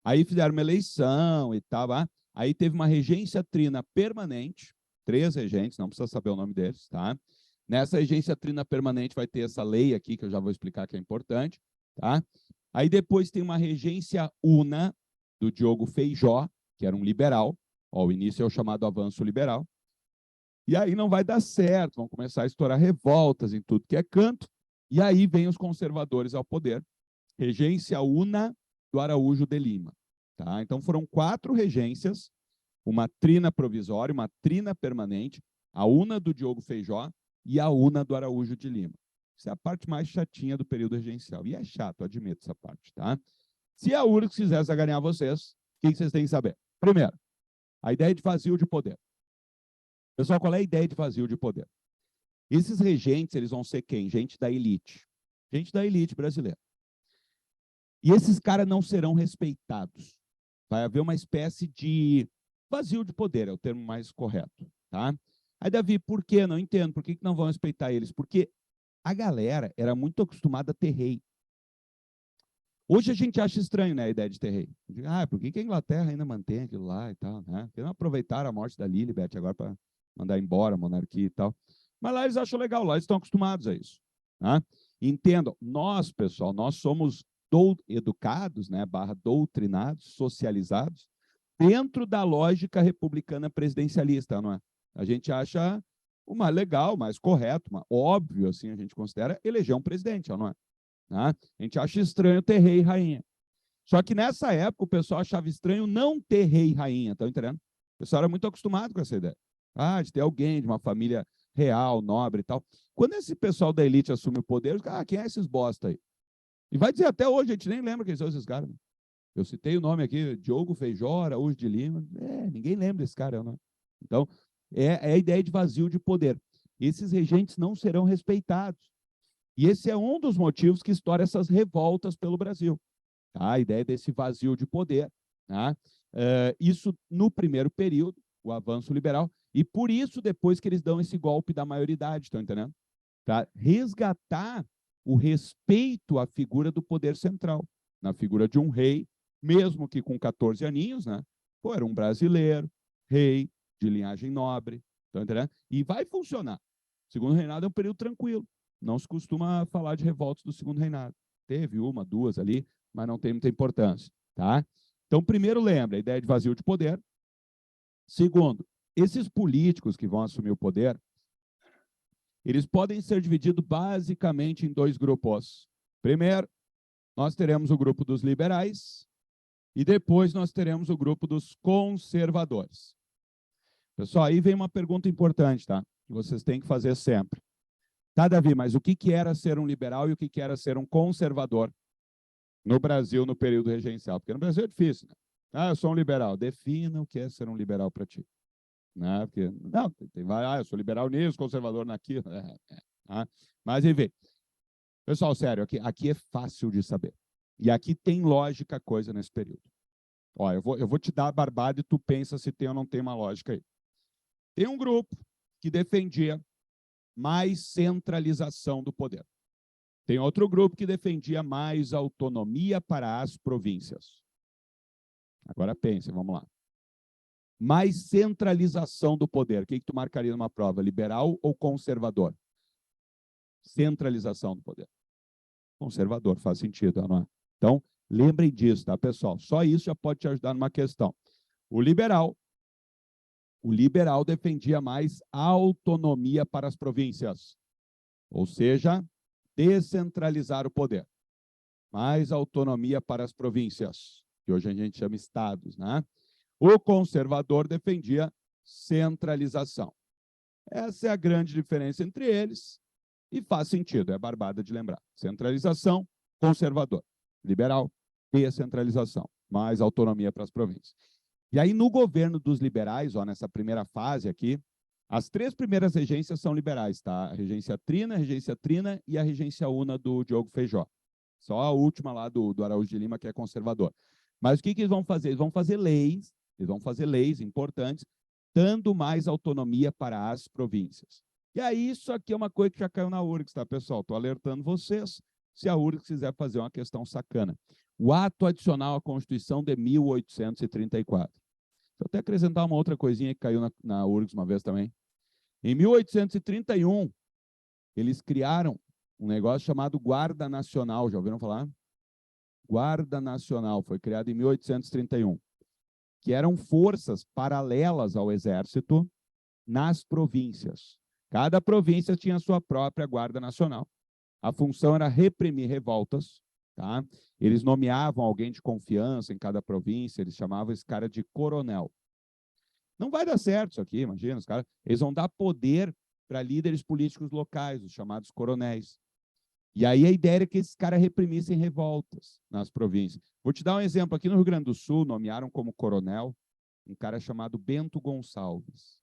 Aí fizeram uma eleição e tal. Aí teve uma regência trina permanente, 3 regentes, não precisa saber o nome deles, tá? Nessa regência trina permanente vai ter essa lei aqui, que eu já vou explicar que é importante, tá? Aí depois tem uma regência una, do Diogo Feijó, que era um liberal. Ó, o início é o chamado avanço liberal. E aí não vai dar certo, vão começar a estourar revoltas em tudo que é canto, e aí vem os conservadores ao poder. Regência una do Araújo de Lima. Tá? Então foram 4 regências, uma trina provisória, uma trina permanente, a una do Diogo Feijó e a una do Araújo de Lima. Essa é a parte mais chatinha do período regencial. E é chato, admito essa parte. Tá? Se a URGS quisesse ganhar vocês, o que vocês têm que saber? Primeiro, a ideia de vazio de poder. Pessoal, qual é a ideia de vazio de poder? Esses regentes, eles vão ser quem? Gente da elite. Gente da elite brasileira. E esses caras não serão respeitados. Vai haver uma espécie de vazio de poder, é o termo mais correto. Tá? Aí, Davi, por que? Não entendo. Por que não vão respeitar eles? Porque a galera era muito acostumada a ter rei. Hoje a gente acha estranho, né, a ideia de ter rei. Por que a Inglaterra ainda mantém aquilo lá e tal? Né? Porque não aproveitaram a morte da Lilibet agora para mandar embora a monarquia e tal. Mas lá eles acham legal, lá eles estão acostumados a isso. Tá? Entendam, nós, pessoal, nós somos educados, né, / doutrinados, socializados, dentro da lógica republicana presidencialista, não é? A gente acha o mais legal, o mais correto, óbvio, assim, a gente considera eleger um presidente, não é? Tá? A gente acha estranho ter rei e rainha. Só que nessa época o pessoal achava estranho não ter rei e rainha, estão entendendo? O pessoal era muito acostumado com essa ideia. De ter alguém de uma família real, nobre e tal. Quando esse pessoal da elite assume o poder, quem é esses bosta aí? E vai dizer até hoje, a gente nem lembra quem são esses caras. Né? Eu citei o nome aqui, Diogo Feijó, Araújo de Lima. Ninguém lembra desse cara, não. Então, é a ideia de vazio de poder. Esses regentes não serão respeitados. E esse é um dos motivos que estoura essas revoltas pelo Brasil. Tá? A ideia desse vazio de poder. Tá? Isso no primeiro período, o avanço liberal, e por isso depois que eles dão esse golpe da maioridade, estão entendendo? Para resgatar o respeito à figura do poder central, na figura de um rei, mesmo que com 14 aninhos, né? Pô, era um brasileiro, rei, de linhagem nobre, estão entendendo? E vai funcionar. O segundo reinado é um período tranquilo. Não se costuma falar de revoltas do segundo reinado. Teve 1, 2 ali, mas não tem muita importância. Tá? Então, primeiro, lembra a ideia de vazio de poder. Segundo, esses políticos que vão assumir o poder, eles podem ser divididos basicamente em 2 grupos. Primeiro, nós teremos o grupo dos liberais E depois nós teremos o grupo dos conservadores. Pessoal, aí vem uma pergunta importante, tá? Que vocês têm que fazer sempre. Tá, Davi, mas o que era ser um liberal e o que era ser um conservador no Brasil no período regencial? Porque no Brasil é difícil, né? Ah, eu sou um liberal. Defina o que é ser um liberal para ti. Né? Porque, não, eu sou liberal nisso, conservador naquilo. Tá? Mas, enfim. Pessoal, sério, aqui é fácil de saber. E aqui tem lógica a coisa nesse período. Ó, eu vou te dar a barbada e tu pensa se tem ou não tem uma lógica aí. Tem um grupo que defendia mais centralização do poder. Tem outro grupo que defendia mais autonomia para as províncias. Agora pense, vamos lá. Mais centralização do poder. O que tu marcaria numa prova? Liberal ou conservador? Centralização do poder. Conservador, faz sentido, não é? Então, lembrem disso, tá, pessoal? Só isso já pode te ajudar numa questão. O liberal defendia mais autonomia para as províncias. Ou seja, descentralizar o poder. Mais autonomia para as províncias, que hoje a gente chama estados, né? O conservador defendia centralização. Essa é a grande diferença entre eles e faz sentido, é barbada de lembrar. Centralização, conservador. Liberal, descentralização. Mais autonomia para as províncias. E aí, no governo dos liberais, ó, nessa primeira fase aqui, as 3 primeiras regências são liberais, tá? A regência Trina e a regência Una do Diogo Feijó. Só a última lá do Araújo de Lima, que é conservador. Mas o que eles vão fazer? Eles vão fazer leis importantes, dando mais autonomia para as províncias. E aí, isso aqui é uma coisa que já caiu na URGS, tá, pessoal? Estou alertando vocês, se a URGS quiser fazer uma questão sacana. O ato adicional à Constituição de 1834. Deixa eu até acrescentar uma outra coisinha que caiu na URGS uma vez também. Em 1831, eles criaram um negócio chamado Guarda Nacional. Já ouviram falar? Guarda Nacional, foi criado em 1831, que eram forças paralelas ao Exército nas províncias. Cada província tinha sua própria Guarda Nacional. A função era reprimir revoltas, tá? Eles nomeavam alguém de confiança em cada província, eles chamavam esse cara de coronel. Não vai dar certo isso aqui, imagina, os caras, eles vão dar poder para líderes políticos locais, os chamados coronéis. E aí a ideia era que esses caras reprimissem revoltas nas províncias. Vou te dar um exemplo. Aqui no Rio Grande do Sul, nomearam como coronel um cara chamado Bento Gonçalves.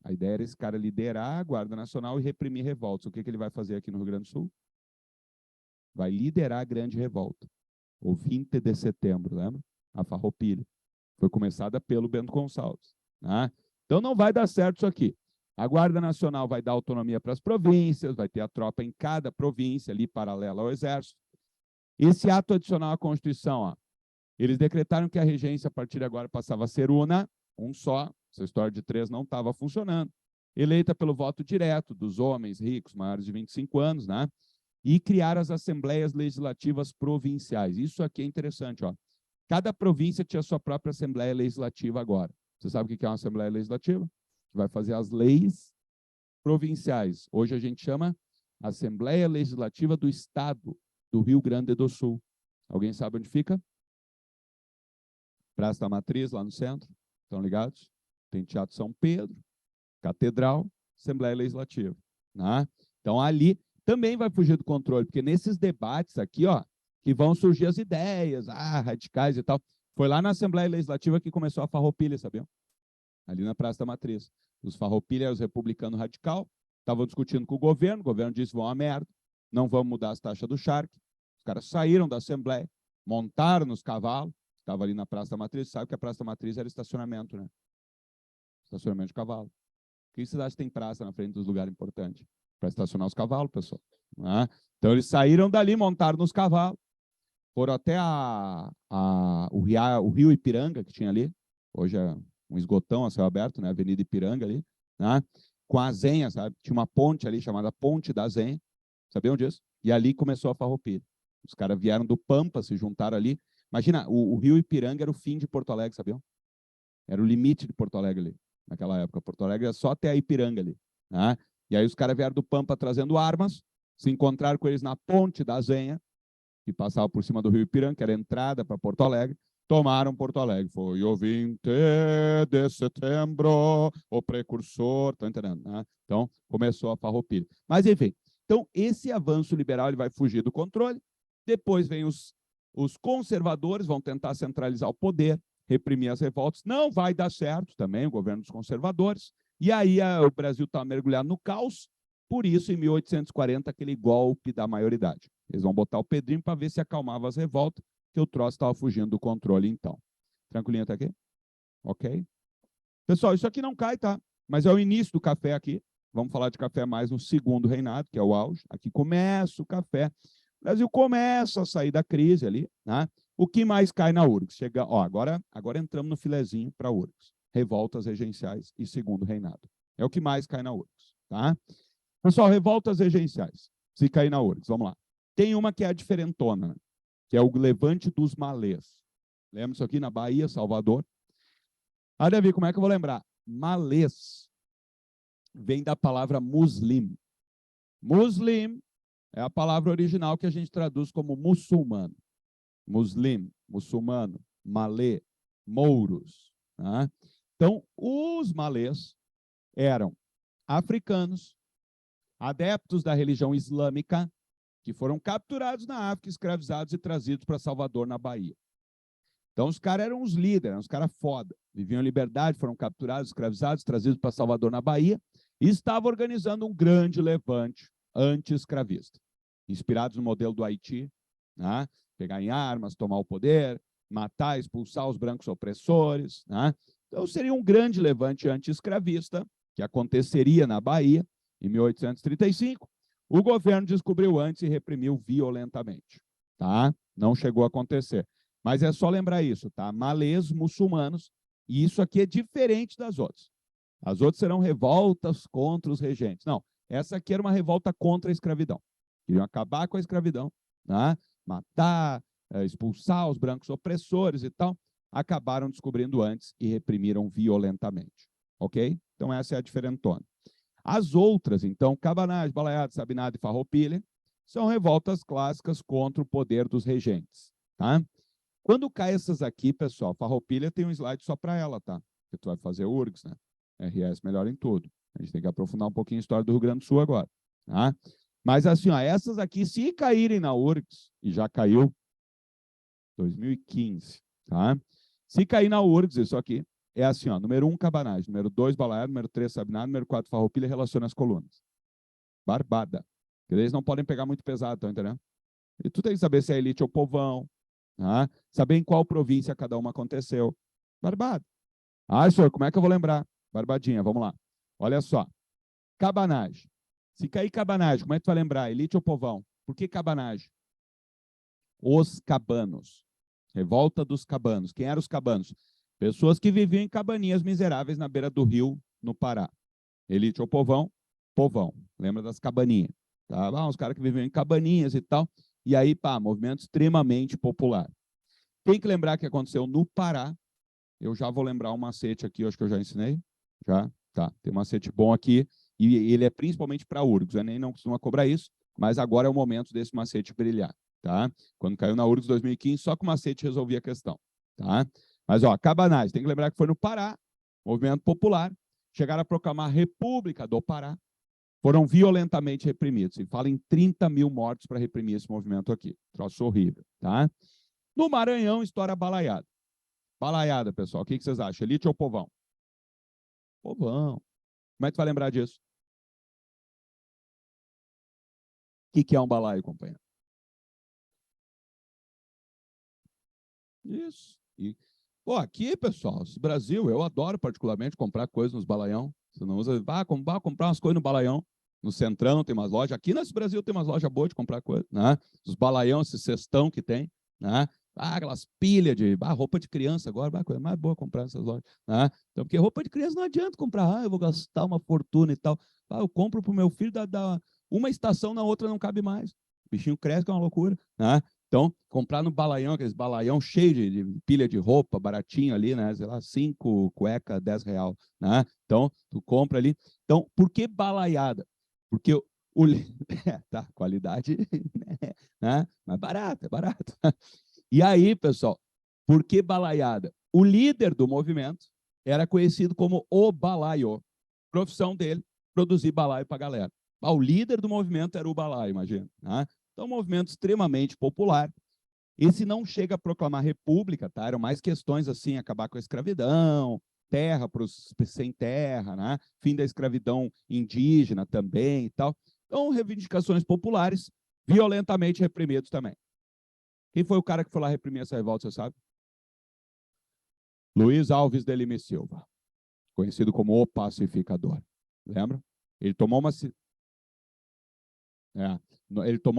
A ideia era esse cara liderar a Guarda Nacional e reprimir revoltas. O que ele vai fazer aqui no Rio Grande do Sul? Vai liderar a grande revolta. O 20 de setembro, lembra? A Farroupilha. Foi começada pelo Bento Gonçalves. Né? Então não vai dar certo isso aqui. A Guarda Nacional vai dar autonomia para as províncias, vai ter a tropa em cada província, ali paralela ao Exército. Esse ato adicional à Constituição, ó, eles decretaram que a regência, a partir de agora, passava a ser una, um só. Essa história de 3 não estava funcionando. Eleita pelo voto direto dos homens ricos, maiores de 25 anos, né? E criar as assembleias legislativas provinciais. Isso aqui é interessante, ó. Cada província tinha sua própria assembleia legislativa agora. Você sabe o que é uma assembleia legislativa? Que vai fazer as leis provinciais. Hoje a gente chama Assembleia Legislativa do Estado do Rio Grande do Sul. Alguém sabe onde fica? Praça da Matriz, lá no centro. Estão ligados? Tem Teatro São Pedro, Catedral, Assembleia Legislativa. Né? Então, ali também vai fugir do controle, porque nesses debates aqui, ó, que vão surgir as ideias, radicais e tal. Foi lá na Assembleia Legislativa que começou a Farroupilha, sabiam? Ali na Praça da Matriz. Os Farroupilha, os republicanos radical, estavam discutindo com o governo disse, vão a merda, não vamos mudar as taxas do charque. Os caras saíram da Assembleia, montaram nos cavalos, estava ali na Praça da Matriz, sabe que a Praça da Matriz era estacionamento, né? Estacionamento de cavalo. Que cidade tem praça na frente dos lugares importantes? Para estacionar os cavalos, pessoal. Né? Então, eles saíram dali, montaram nos cavalos, foram até o rio Ipiranga, que tinha ali, hoje é um esgotão a céu aberto, né? Avenida Ipiranga ali, né? Com a Zenha, sabe? Tinha uma ponte ali chamada Ponte da Zenha, sabiam disso? E ali começou a Farroupilha. Os caras vieram do Pampa, se juntaram ali. Imagina, o rio Ipiranga era o fim de Porto Alegre, sabiam? Era o limite de Porto Alegre ali, naquela época. Porto Alegre era só até a Ipiranga ali, né? E aí os caras vieram do Pampa trazendo armas, se encontraram com eles na Ponte da Zenha, que passava por cima do Rio Ipiranga, que era a entrada para Porto Alegre, tomaram Porto Alegre. Foi o 20 de setembro, o precursor, estão entendendo? Né? Então, começou a Farroupilha. Mas, enfim, então, esse avanço liberal ele vai fugir do controle, depois vem os conservadores, vão tentar centralizar o poder, reprimir as revoltas, não vai dar certo também o governo dos conservadores, e aí o Brasil está mergulhado no caos, por isso, em 1840, aquele golpe da maioridade. Eles vão botar o Pedrinho para ver se acalmava as revoltas, que o troço estava fugindo do controle, então. Tranquilinho até aqui? Ok? Pessoal, isso aqui não cai, tá? Mas é o início do café aqui. Vamos falar de café mais no segundo reinado, que é o auge. Aqui começa o café. O Brasil começa a sair da crise ali, né? O que mais cai na URGS? Chega, ó, agora entramos no filezinho para a URGS. Revoltas regenciais e segundo reinado. É o que mais cai na URGS, tá? Pessoal, revoltas regenciais. Se cair na URGS, vamos lá. Tem uma que é a diferentona, que é o levante dos malês. Lembra isso aqui na Bahia, Salvador? Ah, Davi, como é que eu vou lembrar? Malês vem da palavra muslim. Muslim é a palavra original que a gente traduz como muçulmano. Muslim, muçulmano, malê, mouros. Tá? Então, os malês eram africanos, adeptos da religião islâmica, que foram capturados na África, escravizados e trazidos para Salvador, na Bahia. Então, os caras eram os líderes, eram os caras foda. Viviam em liberdade, foram capturados, escravizados, trazidos para Salvador, na Bahia, e estavam organizando um grande levante anti-escravista, inspirados no modelo do Haiti, né? Pegar em armas, tomar o poder, matar, expulsar os brancos opressores. Né? Então, seria um grande levante anti-escravista, que aconteceria na Bahia, em 1835. O governo descobriu antes e reprimiu violentamente. Tá? Não chegou a acontecer. Mas é só lembrar isso, tá? Malês muçulmanos, e isso aqui é diferente das outras. As outras serão revoltas contra os regentes. Não, essa aqui era uma revolta contra a escravidão. Queriam acabar com a escravidão, né? Matar, expulsar os brancos opressores e tal. Acabaram descobrindo antes e reprimiram violentamente. Ok? Então essa é a diferentona. As outras, então, Cabanagem, Balaiada, Sabinada e Farroupilha, são revoltas clássicas contra o poder dos regentes. Tá? Quando cai essas aqui, pessoal, Farroupilha tem um slide só para ela, tá? Porque tu vai fazer URGS, né? RS melhor em tudo. A gente tem que aprofundar um pouquinho a história do Rio Grande do Sul agora. Tá? Mas assim, ó, essas aqui, se caírem na URGS, e já caiu, 2015, tá? Se cair na URGS, isso aqui, é assim, ó, número 1, Cabanagem, número 2, Balaiada, número 3, Sabinada, número 4, Farroupilha, relaciona as colunas. Barbada. Porque eles não podem pegar muito pesado, tá entendendo? E tu tem que saber se é elite ou povão, tá? Saber em qual província cada uma aconteceu. Barbada. Ah, senhor, como é que eu vou lembrar? Barbadinha, vamos lá. Olha só. Cabanagem. Se cair Cabanagem, como é que tu vai lembrar? Elite ou povão? Por que Cabanagem? Os cabanos. Revolta dos cabanos. Quem eram os cabanos? Pessoas que viviam em cabaninhas miseráveis na beira do rio, no Pará. Elite ou povão? Povão. Lembra das cabaninhas? Tá? Ah, os caras que viviam em cabaninhas e tal. E aí, pá, movimento extremamente popular. Tem que lembrar que aconteceu no Pará. Eu já vou lembrar um macete aqui, eu acho que eu já ensinei. Já? Tá. Tem um macete bom aqui. E ele é principalmente para URGS. O Enem não costuma cobrar isso, mas agora é o momento desse macete brilhar. Tá? Quando caiu na URGS 2015, só com o macete resolvia a questão. Tá? Mas, ó, Cabanagem, tem que lembrar que foi no Pará, movimento popular, chegaram a proclamar a República do Pará, foram violentamente reprimidos. E fala em 30 mil mortos para reprimir esse movimento aqui. Troço horrível. Tá? No Maranhão, história Balaiada. Balaiada, pessoal, o que vocês acham? Elite ou povão? Povão. Como é que tu vai lembrar disso? O que é um balaio, companheiro? Isso. E, pô, aqui, pessoal, esse Brasil, eu adoro particularmente comprar coisas nos balaião. Você não usa, vá comprar umas coisas no balaião. No Centrão tem umas lojas. Aqui nesse Brasil tem umas lojas boas de comprar coisa, né? Os balaião, esse cestão que tem, né? Ah, aquelas pilhas de roupa de criança agora, coisa mais boa comprar nessas lojas, né? Então, porque roupa de criança não adianta comprar, eu vou gastar uma fortuna e tal. Eu compro para o meu filho, dá uma estação, na outra não cabe mais. O bichinho cresce, que é uma loucura, né? Então, comprar no balaião, aqueles balaião cheio de pilha de roupa, baratinho ali, né? Sei lá, 5 cueca, R$ 10, né? Então, tu compra ali. Então, por que balaiada? Porque Tá, qualidade, né? Mas barato, é barato. E aí, pessoal, por que balaiada? O líder do movimento era conhecido como o balaio. Profissão dele, produzir balaio para a galera. O líder do movimento era o balaio, imagina. Né? Então, um movimento extremamente popular. Esse não chega a proclamar república, tá? Eram mais questões assim, acabar com a escravidão, terra para os sem terra, né? Fim da escravidão indígena também e tal. Então, reivindicações populares violentamente reprimidos também. Quem foi o cara que foi lá reprimir essa revolta, você sabe? Luiz Alves de Lima e Silva, conhecido como o Pacificador. Lembra? Ele tomou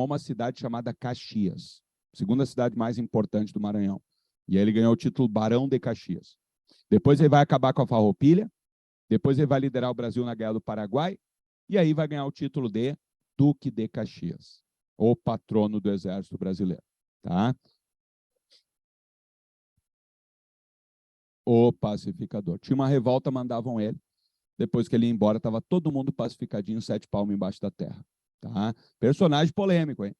uma cidade chamada Caxias, segunda cidade mais importante do Maranhão. E aí ele ganhou o título Barão de Caxias. Depois ele vai acabar com a Farroupilha, depois ele vai liderar o Brasil na Guerra do Paraguai, e aí vai ganhar o título de Duque de Caxias, o patrono do Exército Brasileiro. Tá? O pacificador. Tinha uma revolta, mandavam ele. Depois que ele ia embora, estava todo mundo pacificadinho, 7 palmos embaixo da terra. Tá? Personagem polêmico, hein?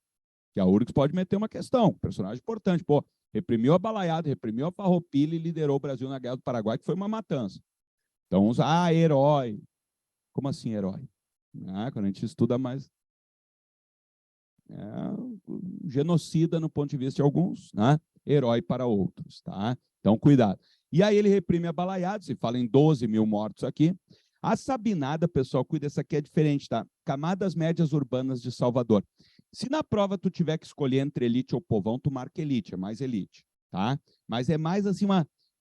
Que a URGS pode meter uma questão. Personagem importante. Pô, reprimiu a balaiada, reprimiu a Farroupilha e liderou o Brasil na Guerra do Paraguai, que foi uma matança. Então, herói. Como assim, herói? Quando a gente estuda mais... genocida no ponto de vista de alguns, né? Herói para outros, tá? Então, cuidado. E aí ele reprime a balaiada, se fala em 12 mil mortos aqui. A Sabinada, pessoal, cuida, essa aqui é diferente, tá? Camadas médias urbanas de Salvador. Se na prova tu tiver que escolher entre elite ou povão, tu marca elite, é mais elite, tá? Mas é mais assim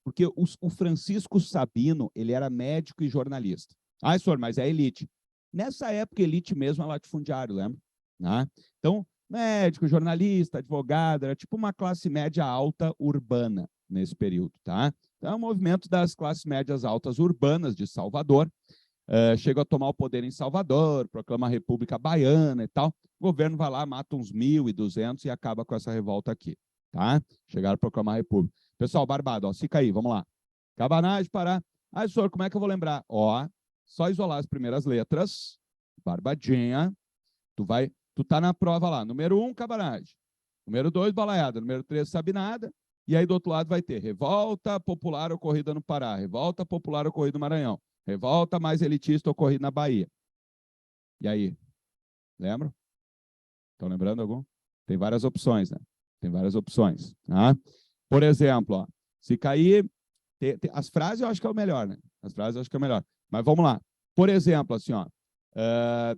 porque o Francisco Sabino, ele era médico e jornalista. Senhor, mas é elite. Nessa época, elite mesmo é latifundiário, lembra? Né? Então, médico, jornalista, advogado, era tipo uma classe média alta urbana nesse período, tá? Então, é um movimento das classes médias altas urbanas de Salvador. Chega a tomar o poder em Salvador, proclama a República Baiana e tal. O governo vai lá, mata uns 1.200 e acaba com essa revolta aqui, tá? Chegaram a proclamar a República. Pessoal, Barbado, ó, fica aí, vamos lá. Cabanagem, Pará. Senhor, como é que eu vou lembrar? Ó, só isolar as primeiras letras. Barbadinha. Tu tá na prova lá. Número 1, Cabanagem. Número 2, Balaiada. Número 3, Sabinada. E aí do outro lado vai ter revolta popular ocorrida no Pará, revolta popular ocorrida no Maranhão, revolta mais elitista ocorrida na Bahia. E aí? Lembram? Estão lembrando algum? Tem várias opções, né? Tem várias opções. Tá? Por exemplo, ó, se cair... as frases eu acho que é o melhor, né? As frases eu acho que é o melhor. Mas vamos lá. Por exemplo, assim, ó.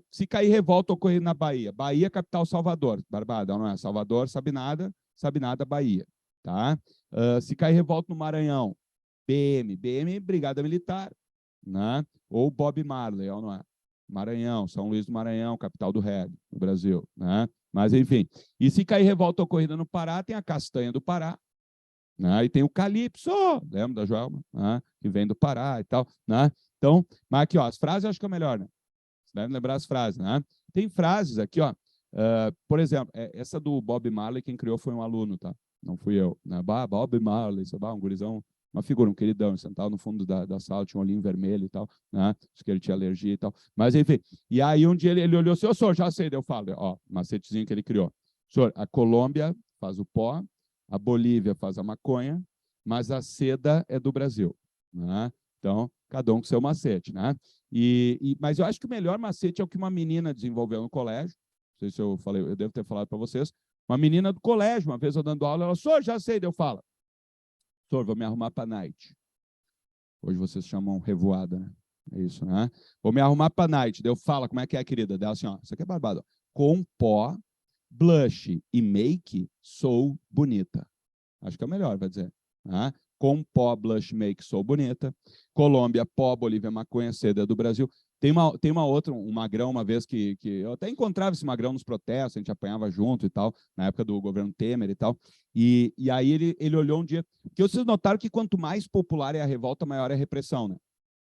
Se cair revolta ocorrida na Bahia, Bahia, capital Salvador, Barbada, não é? Salvador, Sabinada, Sabinada, Bahia. Tá? Se cair revolta no Maranhão, BM, Brigada Militar, né? Ou Bob Marley, não é? Maranhão, São Luís do Maranhão, capital do reggae, no Brasil, né? Mas, enfim. E se cair revolta ocorrida no Pará, tem a Castanha do Pará, né? E tem o Calypso, lembra da Joelma? Né? Que vem do Pará e tal, né? Então, mas aqui, ó, as frases eu acho que é melhor, né? Você deve lembrar as frases, né? Tem frases aqui, ó. Por exemplo, essa do Bob Marley, quem criou foi um aluno, tá? Não fui eu. Né? Bob Marley, um gurizão, uma figura, um queridão, sentado no fundo da sala, tinha um olhinho vermelho e tal, né? Acho que ele tinha alergia e tal. Mas, enfim. E aí, um dia ele olhou assim, ô, senhor, já sei, eu falo, ó, macetezinho que ele criou. Senhor, a Colômbia faz o pó, a Bolívia faz a maconha, mas a seda é do Brasil, né? Então, cada um com seu macete, né? Mas eu acho que o melhor macete é o que uma menina desenvolveu no colégio. Não sei se eu falei, eu devo ter falado para vocês. Uma menina do colégio, uma vez eu dando aula, ela, senhor, já sei, eu falo. Senhor, vou me arrumar para a night. Hoje vocês chamam revoada, né? É isso, né? Vou me arrumar para a night. Eu falo, como é que é, querida? Dela assim, ó, isso aqui é barbado. Com pó, blush e make, sou bonita. Acho que é o melhor, vai dizer. Né? Com pó, blush, make, sou bonita. Colômbia, pó, Bolívia, maconha, seda do Brasil. Tem uma outra, um magrão, uma vez que eu até encontrava esse magrão nos protestos, a gente apanhava junto e tal, na época do governo Temer e tal. E aí ele olhou um dia... Porque vocês notaram que quanto mais popular é a revolta, maior é a repressão, né?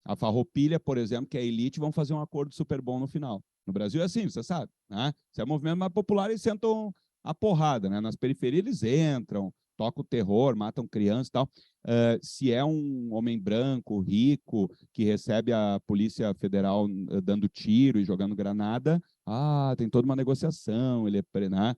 A Farroupilha, por exemplo, que é a elite, vão fazer um acordo super bom no final. No Brasil é assim, você sabe, né? Se é movimento mais popular, eles sentam a porrada, né? Nas periferias eles entram, tocam o terror, matam crianças e tal. Se é um homem branco, rico, que recebe a Polícia Federal dando tiro e jogando granada, tem toda uma negociação, ele é, né?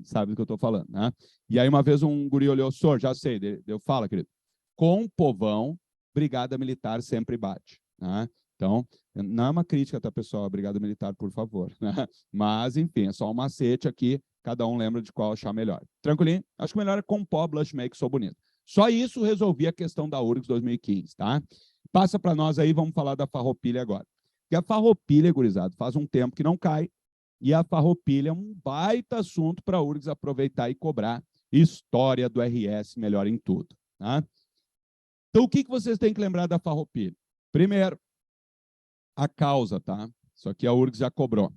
Sabe do que eu estou falando, né? E aí uma vez um guri olhou, senhor, já sei, eu falo, querido, com o povão, brigada militar sempre bate, né? Então, não é uma crítica, tá, pessoal? Brigada militar, por favor, né? Mas, enfim, é só um macete aqui, cada um lembra de qual achar melhor. Tranquilinho? Acho que o melhor é compor, blush, make, sou bonito. Só isso resolvia a questão da URGS 2015, tá? Passa para nós aí, vamos falar da Farroupilha agora. Porque a Farroupilha, gurizado, faz um tempo que não cai, e a Farroupilha é um baita assunto para a URGS aproveitar e cobrar história do RS melhor em tudo, tá? Então, o que vocês têm que lembrar da Farroupilha? Primeiro, a causa, tá? Isso aqui a URGS já cobrou.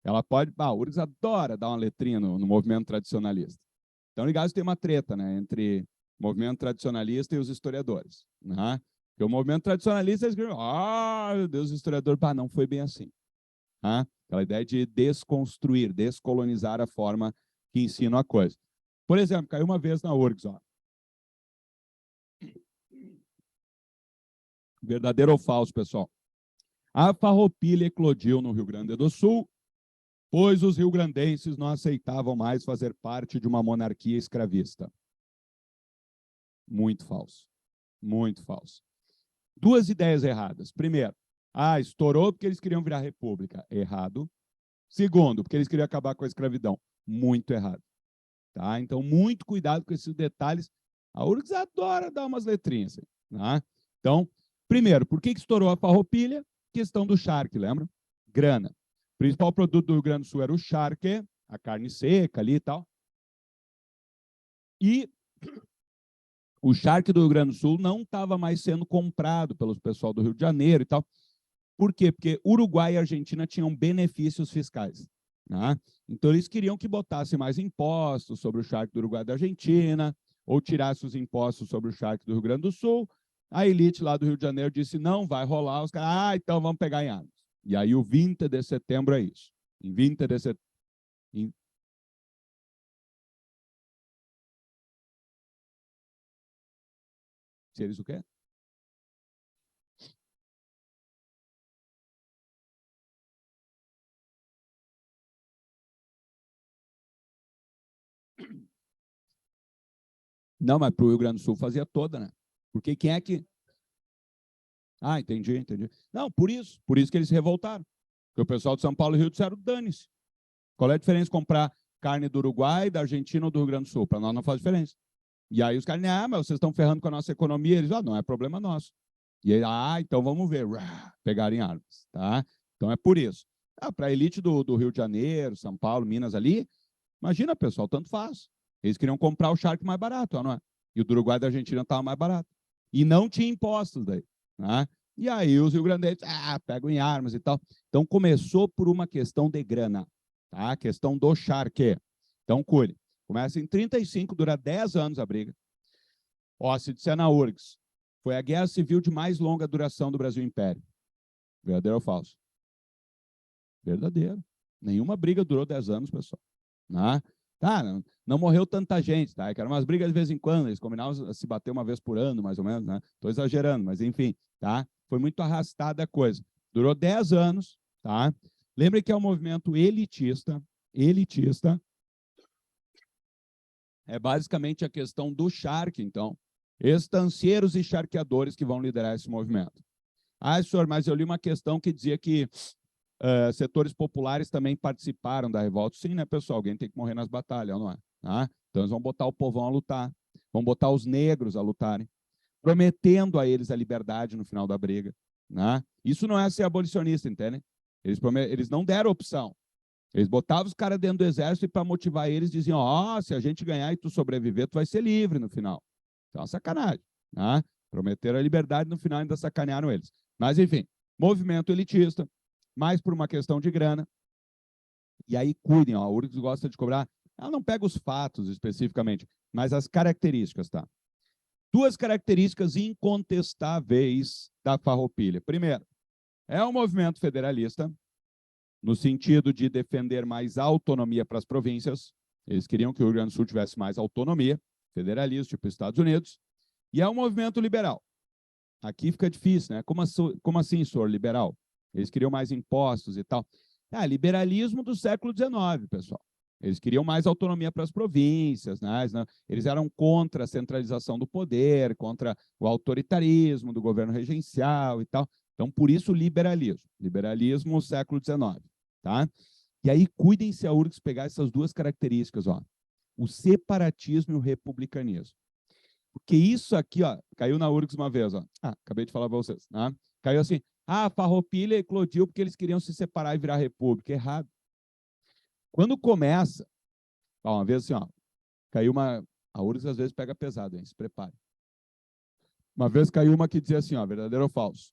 Ela pode... a URGS adora dar uma letrinha no movimento tradicionalista. Então, ligados, tem uma treta, né, entre o movimento tradicionalista e os historiadores, né? Porque o movimento tradicionalista, eles escrevem, meu Deus, o historiador, não foi bem assim. Né? Aquela ideia de desconstruir, descolonizar a forma que ensina a coisa. Por exemplo, caiu uma vez na URGS, ó. Verdadeiro ou falso, pessoal? A Farroupilha eclodiu no Rio Grande do Sul, pois os rio-grandenses não aceitavam mais fazer parte de uma monarquia escravista. Muito falso. Muito falso. Duas ideias erradas. Primeiro, estourou porque eles queriam virar república. Errado. Segundo, porque eles queriam acabar com a escravidão. Muito errado. Tá? Então, muito cuidado com esses detalhes. A URGS adora dar umas letrinhas. Tá? Então, primeiro, por que estourou a Farroupilha? Questão do charque, lembra? Grana. O principal produto do Rio Grande do Sul era o charque, a carne seca ali e tal. E o charque do Rio Grande do Sul não estava mais sendo comprado pelo pessoal do Rio de Janeiro e tal. Por quê? Porque Uruguai e Argentina tinham benefícios fiscais. Né? Então, eles queriam que botasse mais impostos sobre o charque do Uruguai e da Argentina, ou tirasse os impostos sobre o charque do Rio Grande do Sul. A elite lá do Rio de Janeiro disse, não, vai rolar. Os caras, então vamos pegar em armas. E aí o 20 de setembro é isso. Em 20 de setembro... Se eles o quê? Não, mas para o Rio Grande do Sul fazia toda, né? Porque quem é que... entendi. Não, por isso que eles se revoltaram. Porque o pessoal de São Paulo e Rio disseram, dane-se. Qual é a diferença de comprar carne do Uruguai, da Argentina ou do Rio Grande do Sul? Para nós não faz diferença. E aí os caras, mas vocês estão ferrando com a nossa economia. Eles, não é problema nosso. E aí, então vamos ver. Pegarem armas, tá? Então é por isso. Para a elite do Rio de Janeiro, São Paulo, Minas ali, imagina, pessoal, tanto faz. Eles queriam comprar o charque mais barato, não é? E o do Uruguai e da Argentina estava mais barato. E não tinha impostos daí. Né? E aí os rio-grandenses, pegam em armas e tal. Então começou por uma questão de grana. Tá? A questão do charque. Então, cuide. Começa em 35, dura 10 anos a briga. Se disser na URGS, foi a guerra civil de mais longa duração do Brasil Império. Verdadeiro ou falso? Verdadeiro. Nenhuma briga durou 10 anos, pessoal. Né? Não morreu tanta gente, tá? Que eram umas brigas de vez em quando, eles combinavam a se bater uma vez por ano, mais ou menos, né? Estou exagerando, mas enfim, tá? Foi muito arrastada a coisa. Durou 10 anos, tá? Lembre que é um movimento elitista, é basicamente a questão do charque, então. Estancieiros e charqueadores que vão liderar esse movimento. Senhor, mas eu li uma questão que dizia que setores populares também participaram da revolta. Sim, né, pessoal? Alguém tem que morrer nas batalhas, não é? Então, eles vão botar o povão a lutar, vão botar os negros a lutarem, prometendo a eles a liberdade no final da briga. Né? Isso não é ser abolicionista, entende? Eles não deram opção. Eles botavam os caras dentro do exército e, para motivar eles, diziam, se a gente ganhar e tu sobreviver, tu vai ser livre no final. Então, é uma sacanagem. Né? Prometeram a liberdade, no final ainda sacanearam eles. Mas, enfim, movimento elitista, mais por uma questão de grana. E aí, cuidem, a URGS gosta de cobrar. Ela não pega os fatos especificamente, mas as características, tá? Duas características incontestáveis da Farroupilha. Primeiro, é um movimento federalista, no sentido de defender mais autonomia para as províncias. Eles queriam que o Rio Grande do Sul tivesse mais autonomia. federalista, tipo Estados Unidos, e é um movimento liberal. Aqui fica difícil, né? Como assim, senhor liberal? Eles queriam mais impostos e tal. Liberalismo do século XIX, pessoal. Eles queriam mais autonomia para as províncias, né? Eles eram contra a centralização do poder, contra o autoritarismo do governo regencial e tal. Então, por isso, liberalismo. Liberalismo século XIX, tá? E aí, cuidem se a URGS pegar essas duas características, ó. O separatismo e o republicanismo. Porque isso aqui, ó, caiu na URGS uma vez, ó. Acabei de falar para vocês, né? Caiu assim, a Farroupilha eclodiu porque eles queriam se separar e virar república. Errado. Quando começa, ó, uma vez assim, ó, caiu uma... A URGS às vezes pega pesado, hein? Se prepare. Uma vez caiu uma que dizia assim, ó, verdadeiro ou falso?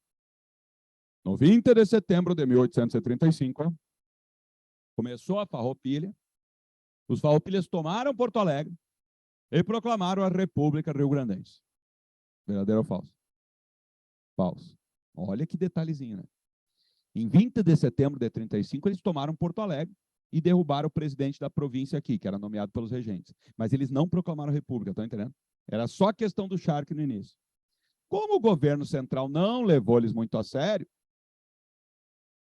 No 20 de setembro de 1835, ó, começou a Farroupilha, os farroupilhas tomaram Porto Alegre e proclamaram a República Rio-Grandense. Verdadeiro ou falso? Falso. Olha que detalhezinho, né? Em 20 de setembro de 35, eles tomaram Porto Alegre e derrubaram o presidente da província aqui, que era nomeado pelos regentes. Mas eles não proclamaram a república, estão entendendo? Era só questão do charque no início. Como o governo central não levou eles muito a sério,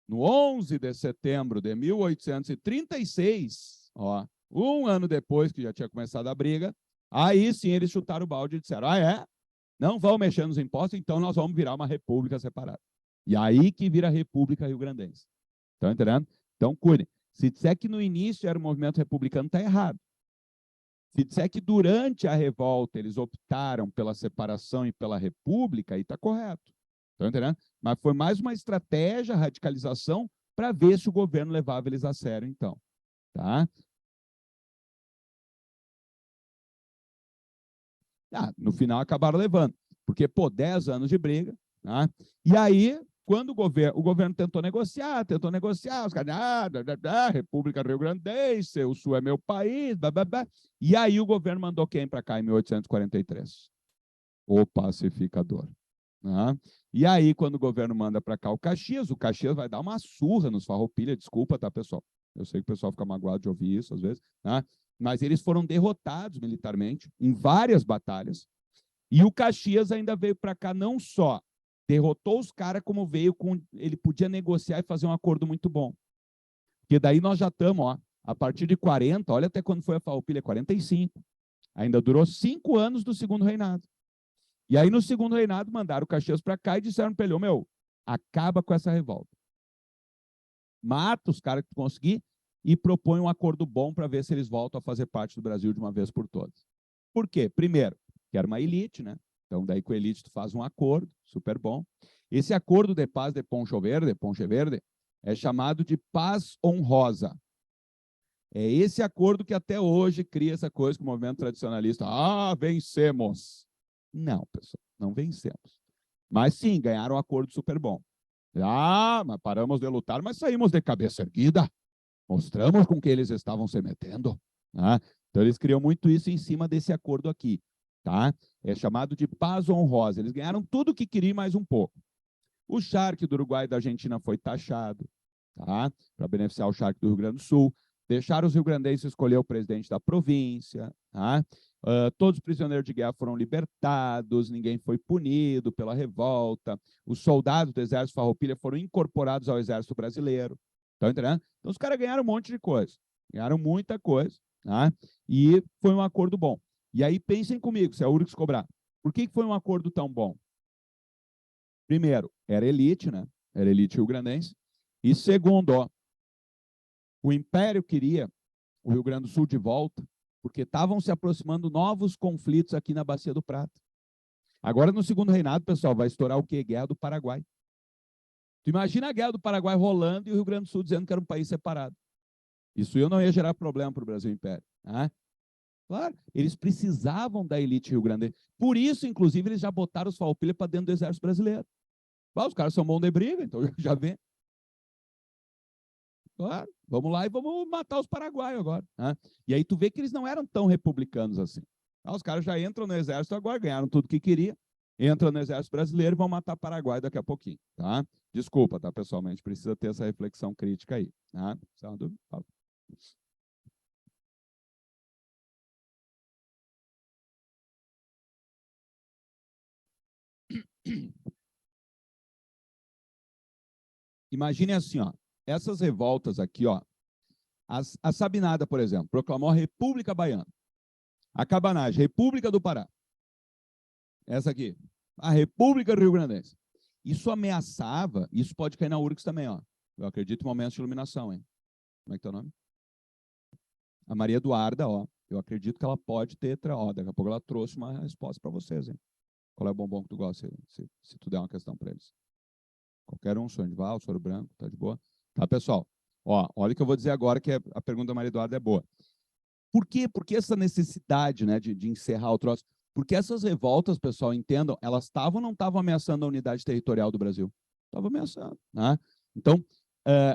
no 11 de setembro de 1836, ó, um ano depois que já tinha começado a briga, aí sim eles chutaram o balde e disseram, não vão mexer nos impostos, então nós vamos virar uma república separada. E aí que vira a República Rio-Grandense. Estão entendendo? Então, cuidem. Se disser que no início era o movimento republicano, está errado. Se disser que durante a revolta eles optaram pela separação e pela república, aí está correto. Estão entendendo? Mas foi mais uma estratégia, radicalização, para ver se o governo levava eles a sério, então. Tá? No final acabaram levando, porque, 10 anos de briga, tá? E aí, quando o governo tentou negociar, os caras, República Rio-Grandense, o Sul é meu país, blá, blá, blá. E aí o governo mandou quem para cá em 1843? O pacificador. Tá? E aí, quando o governo manda para cá o Caxias vai dar uma surra nos Farroupilha, desculpa, tá, pessoal? Eu sei que o pessoal fica magoado de ouvir isso às vezes, tá? Mas eles foram derrotados militarmente em várias batalhas, e o Caxias ainda veio para cá não só derrotou os caras, como veio com... Ele podia negociar e fazer um acordo muito bom. Porque daí nós já estamos, ó, a partir de 40, olha até quando foi a Farroupilha, 45. Ainda durou 5 anos do segundo reinado. E aí, no segundo reinado, mandaram o Caxias para cá e disseram para ele, acaba com essa revolta. Mata os caras que tu conseguir e propõe um acordo bom para ver se eles voltam a fazer parte do Brasil de uma vez por todas. Por quê? Primeiro, que era uma elite, né? Então, daí com a elite tu faz um acordo, super bom. Esse acordo de paz de Ponche Verde, é chamado de paz honrosa. É esse acordo que até hoje cria essa coisa que o movimento tradicionalista, vencemos. Não, pessoal, não vencemos. Mas sim, ganharam um acordo super bom. Mas paramos de lutar, mas saímos de cabeça erguida. Mostramos com que eles estavam se metendo. Né? Então, eles criam muito isso em cima desse acordo aqui. Tá? É chamado de paz honrosa. Eles ganharam tudo o que queriam mais um pouco. O charque do Uruguai e da Argentina foi taxado, tá? Para beneficiar o charque do Rio Grande do Sul. Deixaram os rio-grandenses escolher o presidente da província. Tá? Todos os prisioneiros de guerra foram libertados, ninguém foi punido pela revolta. Os soldados do Exército Farroupilha foram incorporados ao Exército Brasileiro. Estão entendendo? Então, os caras ganharam um monte de coisa. Ganharam muita coisa. Tá? E foi um acordo bom. E aí, pensem comigo, se a URGS cobrar. Por que foi um acordo tão bom? Primeiro, era elite, né? Era elite rio-grandense. E segundo, o Império queria o Rio Grande do Sul de volta, porque estavam se aproximando novos conflitos aqui na Bacia do Prata. Agora, no segundo reinado, pessoal, vai estourar o quê? Guerra do Paraguai. Tu imagina a Guerra do Paraguai rolando e o Rio Grande do Sul dizendo que era um país separado. Isso não ia gerar problema para o Brasil Império. Né? Claro, eles precisavam da elite rio-grandense. Por isso, inclusive, eles já botaram os Farroupilha para dentro do Exército Brasileiro. Os caras são bons de briga, então já vem. Claro, vamos lá e vamos matar os paraguaios agora. Né? E aí tu vê que eles não eram tão republicanos assim. Os caras já entram no exército agora, ganharam tudo que queria, entram no exército brasileiro e vão matar Paraguai daqui a pouquinho. Tá? Desculpa, tá, pessoal, mas a gente precisa ter essa reflexão crítica aí. Tá? Imagine assim, ó, essas revoltas aqui, ó, a Sabinada, por exemplo, proclamou a República Baiana. A Cabanagem, República do Pará. Essa aqui, a República Rio-Grandense. Isso ameaçava, isso pode cair na URGS também, ó. Eu acredito em momentos de iluminação, hein? Como é que é o nome? A Maria Eduarda, ó. Eu acredito que ela pode ter, ó, daqui a pouco ela trouxe uma resposta para vocês, hein? Qual é o bombom que tu gosta, se tu der uma questão para eles? Qualquer um, sonho de val, soro branco, tá de boa? Tá, pessoal? Ó, olha o que eu vou dizer agora, que a pergunta da Maria Eduarda é boa. Por quê? Por que essa necessidade, né, de encerrar o troço? Porque essas revoltas, pessoal, entendam, elas estavam ou não estavam ameaçando a unidade territorial do Brasil? Estavam ameaçando, né? Então,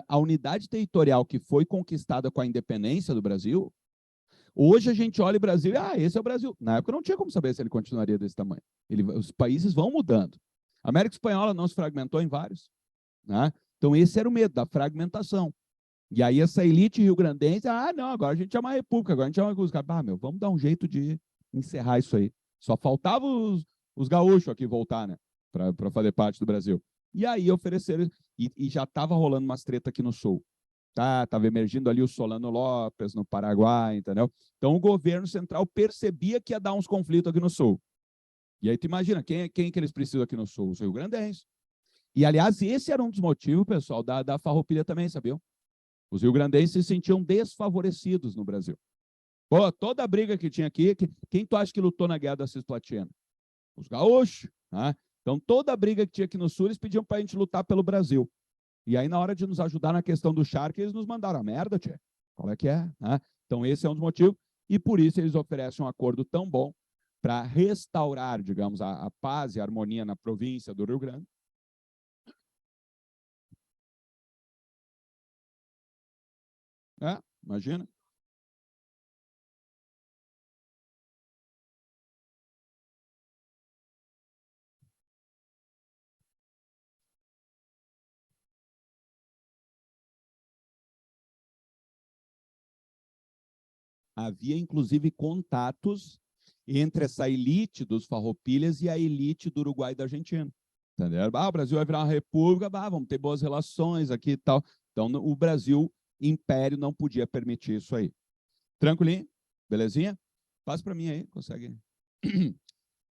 a unidade territorial que foi conquistada com a independência do Brasil, hoje a gente olha o Brasil e, esse é o Brasil. Na época não tinha como saber se ele continuaria desse tamanho. Os países vão mudando. A América Espanhola não se fragmentou em vários, né? Então, esse era o medo, da fragmentação. E aí essa elite rio-grandense, não, agora a gente é uma república, agora a gente é uma república. Vamos dar um jeito de encerrar isso aí. Só faltava os gaúchos aqui voltar, né, para fazer parte do Brasil. E aí ofereceram, e já estava rolando umas tretas aqui no sul. Estava emergindo ali o Solano Lopes, no Paraguai, entendeu? Então o governo central percebia que ia dar uns conflitos aqui no sul. E aí tu imagina, quem que eles precisam aqui no sul? Os rio-grandenses. E, aliás, esse era um dos motivos, pessoal, da farroupilha também, sabiam? Os rio-grandenses se sentiam desfavorecidos no Brasil. Pô, toda a briga que tinha aqui, quem tu acha que lutou na Guerra da Cisplatina? Os gaúchos, né? Então, toda a briga que tinha aqui no Sul, eles pediam para a gente lutar pelo Brasil. E aí, na hora de nos ajudar na questão do charque, eles nos mandaram a merda, tchê. Qual é que é? Né? Então, esse é um dos motivos, e por isso eles oferecem um acordo tão bom para restaurar, digamos, a paz e a harmonia na província do Rio Grande. Imagina. Havia, inclusive, contatos entre essa elite dos farroupilhas e a elite do Uruguai e da Argentina. Entendeu? O Brasil vai virar uma república, vamos ter boas relações aqui e tal. Então, o Brasil, império, não podia permitir isso aí. Tranquilinho? Belezinha? Passa para mim aí, consegue?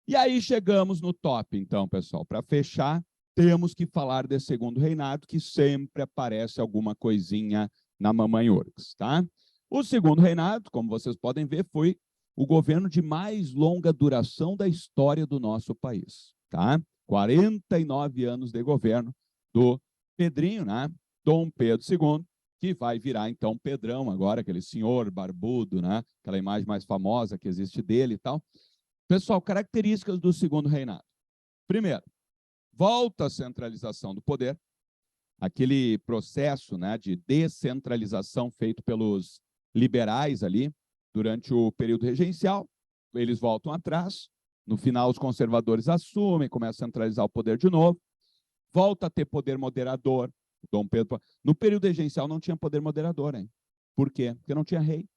E aí chegamos no top, então, pessoal. Para fechar, temos que falar desse segundo reinado, que sempre aparece alguma coisinha na Mamãe URGS, tá? O segundo reinado, como vocês podem ver, foi o governo de mais longa duração da história do nosso país, tá? 49 anos de governo do Pedrinho, né? Dom Pedro II, que vai virar, então, Pedrão agora, aquele senhor barbudo, né? Aquela imagem mais famosa que existe dele e tal. Pessoal, características do segundo reinado. Primeiro, volta à centralização do poder, aquele processo, né, de descentralização feito pelos liberais ali durante o período regencial. Eles voltam atrás, no final os conservadores assumem, começam a centralizar o poder de novo, volta a ter poder moderador. Dom Pedro, no período regencial não tinha poder moderador, hein? Por quê? Porque não tinha rei,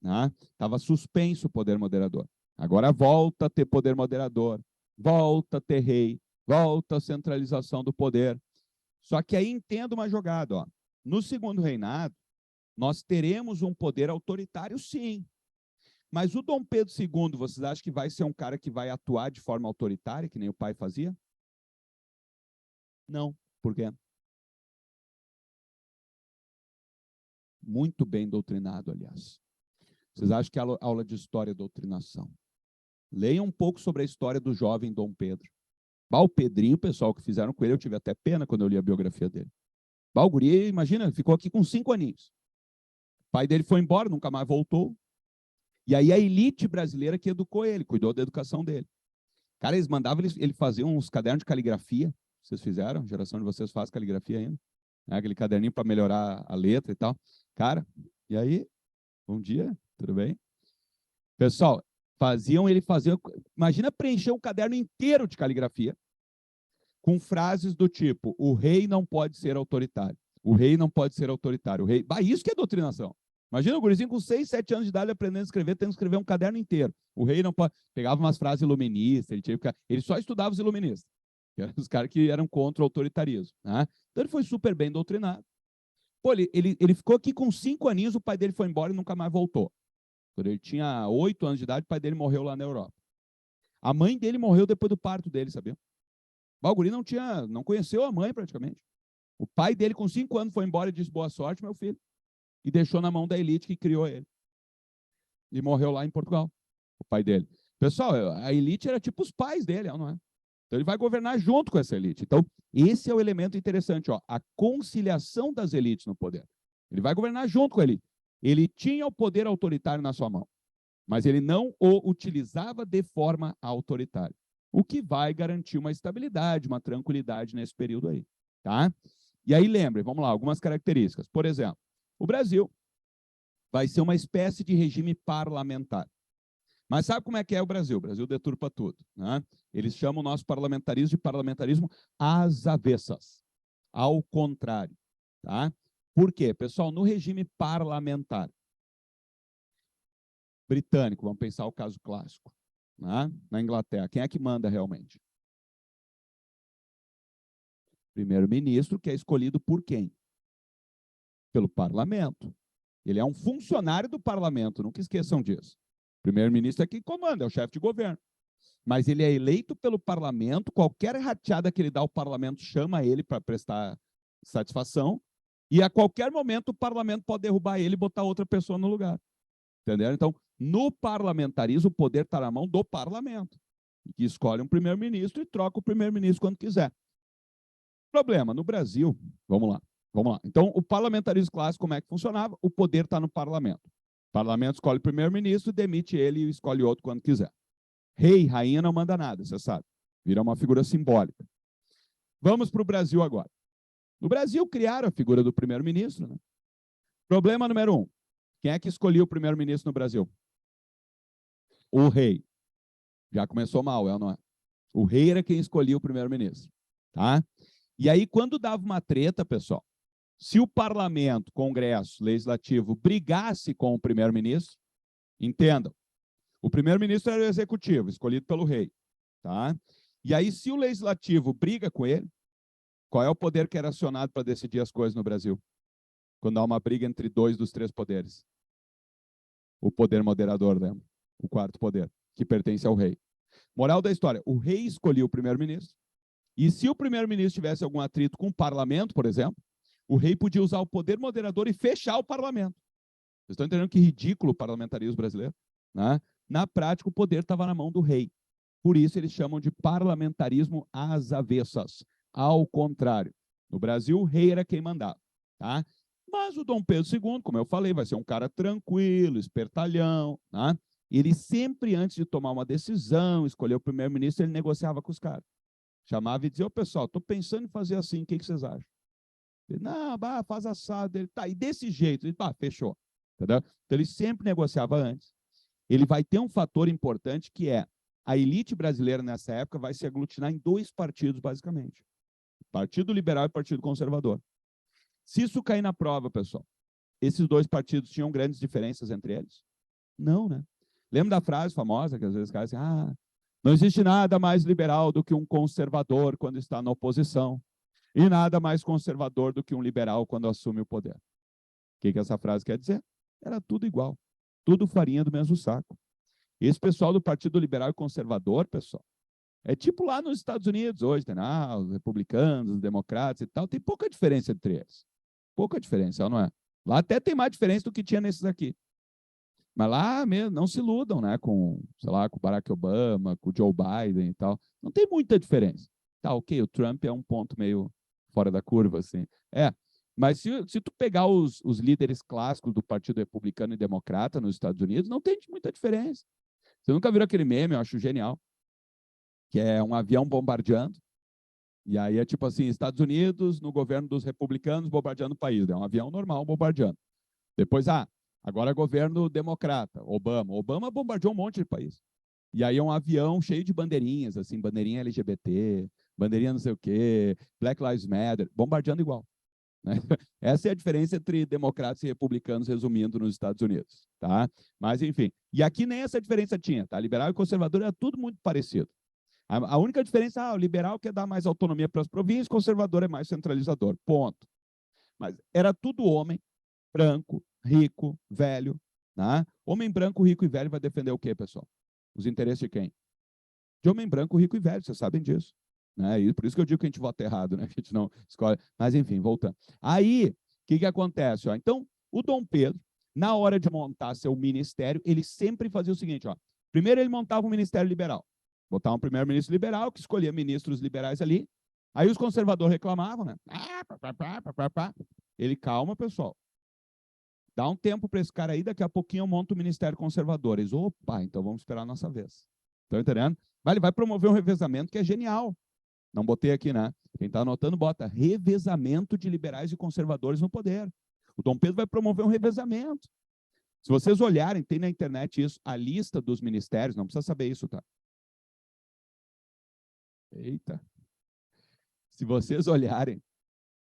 né? Estava suspenso o poder moderador. Agora volta a ter poder moderador, volta a ter rei, volta a centralização do poder. Só que aí entenda uma jogada, ó. No segundo reinado, nós teremos um poder autoritário, sim. Mas o Dom Pedro II, vocês acham que vai ser um cara que vai atuar de forma autoritária, que nem o pai fazia? Não. Por quê? Muito bem doutrinado, aliás. Vocês acham que a aula de história é doutrinação? Leiam um pouco sobre a história do jovem Dom Pedro. O Pedrinho, o pessoal que fizeram com ele, eu tive até pena quando eu li a biografia dele. O guri, imagina, ficou aqui com 5 aninhos. O pai dele foi embora, nunca mais voltou. E aí a elite brasileira que educou ele, cuidou da educação dele. Cara, eles mandavam ele fazer uns cadernos de caligrafia. Vocês fizeram? A geração de vocês faz caligrafia ainda? Aquele caderninho para melhorar a letra e tal. Cara, e aí? Bom dia, tudo bem? Pessoal, ele fazia... Imagina preencher um caderno inteiro de caligrafia com frases do tipo: o rei não pode ser autoritário. O rei não pode ser autoritário. O rei... isso que é doutrinação. Imagina o gurizinho com 6, 7 anos de idade aprendendo a escrever, tendo que escrever um caderno inteiro. O rei não pode... Pegava umas frases iluministas, ele só estudava os iluministas. que eram os caras que eram contra o autoritarismo. Né? Então ele foi super bem doutrinado. Pô, ele ficou aqui com 5 aninhos, o pai dele foi embora e nunca mais voltou. Quando ele tinha 8 anos de idade, o pai dele morreu lá na Europa. A mãe dele morreu depois do parto dele, sabia? O guri não conheceu a mãe praticamente. O pai dele, com 5 anos, foi embora e disse: boa sorte, meu filho. E deixou na mão da elite que criou ele. E morreu lá em Portugal, o pai dele. Pessoal, a elite era tipo os pais dele, não é? Então ele vai governar junto com essa elite. Então, esse é o elemento interessante, ó, a conciliação das elites no poder. Ele vai governar junto com a elite. Ele tinha o poder autoritário na sua mão, mas ele não o utilizava de forma autoritária, o que vai garantir uma estabilidade, uma tranquilidade nesse período aí, tá? E aí, lembre, vamos lá, algumas características. Por exemplo, o Brasil vai ser uma espécie de regime parlamentar. Mas sabe como é que é o Brasil? O Brasil deturpa tudo. Né? Eles chamam o nosso parlamentarismo de parlamentarismo às avessas, ao contrário. Tá? Por quê? Pessoal, no regime parlamentar britânico, vamos pensar o caso clássico, né? Na Inglaterra, quem é que manda realmente? Primeiro-ministro, que é escolhido por quem? Pelo parlamento. Ele é um funcionário do parlamento, nunca esqueçam disso. O primeiro-ministro é quem comanda, é o chefe de governo. Mas ele é eleito pelo parlamento, qualquer rateada que ele dá ao parlamento chama ele para prestar satisfação, e a qualquer momento o parlamento pode derrubar ele e botar outra pessoa no lugar. Entenderam? Então, no parlamentarismo, o poder está na mão do parlamento, que escolhe um primeiro-ministro e troca o primeiro-ministro quando quiser. Problema, no Brasil, vamos lá. Então, o parlamentarismo clássico, como é que funcionava? O poder está no parlamento. O parlamento escolhe o primeiro-ministro, demite ele e escolhe outro quando quiser. Rei, rainha não manda nada, você sabe. Vira uma figura simbólica. Vamos para o Brasil agora. No Brasil, criaram a figura do primeiro-ministro. Né? Problema número 1. Quem é que escolheu o primeiro-ministro no Brasil? O rei. Já começou mal, não é? O rei era quem escolhia o primeiro-ministro. Tá? E aí, quando dava uma treta, pessoal, se o parlamento, congresso, legislativo, brigasse com o primeiro-ministro, entendam, o primeiro-ministro era o executivo, escolhido pelo rei. Tá? E aí, se o legislativo briga com ele, qual é o poder que era acionado para decidir as coisas no Brasil? Quando há uma briga entre 2 dos 3 poderes. O poder moderador, lembra? O 4º poder, que pertence ao rei. Moral da história, o rei escolhia o primeiro-ministro, e se o primeiro-ministro tivesse algum atrito com o parlamento, por exemplo, o rei podia usar o poder moderador e fechar o parlamento. Vocês estão entendendo que ridículo o parlamentarismo brasileiro? Né? Na prática, o poder estava na mão do rei. Por isso, eles chamam de parlamentarismo às avessas. Ao contrário. No Brasil, o rei era quem mandava. Tá? Mas o Dom Pedro II, como eu falei, vai ser um cara tranquilo, espertalhão. Tá? Ele sempre, antes de tomar uma decisão, escolher o primeiro-ministro, ele negociava com os caras. Chamava e dizia: ô pessoal, estou pensando em fazer assim, o que vocês acham? Ele: não, faz assado. Ele: tá, e desse jeito? Ele: fechou. Entendeu? Então, ele sempre negociava antes. Ele vai ter um fator importante que é a elite brasileira nessa época vai se aglutinar em 2 partidos, basicamente. Partido Liberal e Partido Conservador. Se isso cair na prova, pessoal, esses 2 partidos tinham grandes diferenças entre eles? Não, né? Lembra da frase famosa que às vezes os caras dizem: não existe nada mais liberal do que um conservador quando está na oposição, e nada mais conservador do que um liberal quando assume o poder. O que essa frase quer dizer? Era tudo igual, tudo farinha do mesmo saco. Esse pessoal do Partido Liberal e Conservador, pessoal, é tipo lá nos Estados Unidos hoje, tem os republicanos, os democratas e tal, tem pouca diferença entre eles. Pouca diferença, não é? Lá até tem mais diferença do que tinha nesses aqui. Mas lá mesmo, não se iludam, né, com, sei lá, com o Barack Obama, com o Joe Biden e tal. Não tem muita diferença. Tá, ok, o Trump é um ponto meio fora da curva, assim. Mas se tu pegar os líderes clássicos do Partido Republicano e Democrata nos Estados Unidos, não tem muita diferença. Você nunca viu aquele meme, eu acho genial, que é um avião bombardeando, e aí é tipo assim, Estados Unidos, no governo dos republicanos, bombardeando o país. É um avião normal bombardeando. Depois, agora é governo democrata, Obama. Obama bombardeou um monte de país. E aí é um avião cheio de bandeirinhas, assim, bandeirinha LGBT, bandeirinha não sei o quê, Black Lives Matter, bombardeando igual. Né? Essa é a diferença entre democratas e republicanos, resumindo, nos Estados Unidos. Tá? Mas, enfim. E aqui nem essa diferença tinha. Tá? Liberal e conservador era tudo muito parecido. A única diferença, o liberal quer dar mais autonomia para as províncias, o conservador é mais centralizador, ponto. Mas era tudo homem, branco, rico, velho, né? Homem branco, rico e velho vai defender o quê, pessoal? Os interesses de quem? De homem branco, rico e velho, vocês sabem disso. Né? E por isso que eu digo que a gente vota errado, né? A gente não escolhe. Mas, enfim, voltando. Aí, o que acontece? Ó? Então, o Dom Pedro, na hora de montar seu ministério, ele sempre fazia o seguinte, ó. Primeiro ele montava um ministério liberal. Botava um primeiro-ministro liberal, que escolhia ministros liberais ali. Aí os conservadores reclamavam, né? Ele, calma, pessoal. Dá um tempo para esse cara aí, daqui a pouquinho eu monto o ministério conservador. Eles, opa, então vamos esperar a nossa vez. Estão entendendo? Ele vai promover um revezamento que é genial. Não botei aqui, né? Quem está anotando, bota revezamento de liberais e conservadores no poder. O Dom Pedro vai promover um revezamento. Se vocês olharem, tem na internet isso, a lista dos ministérios, não precisa saber isso, tá? Eita. Se vocês olharem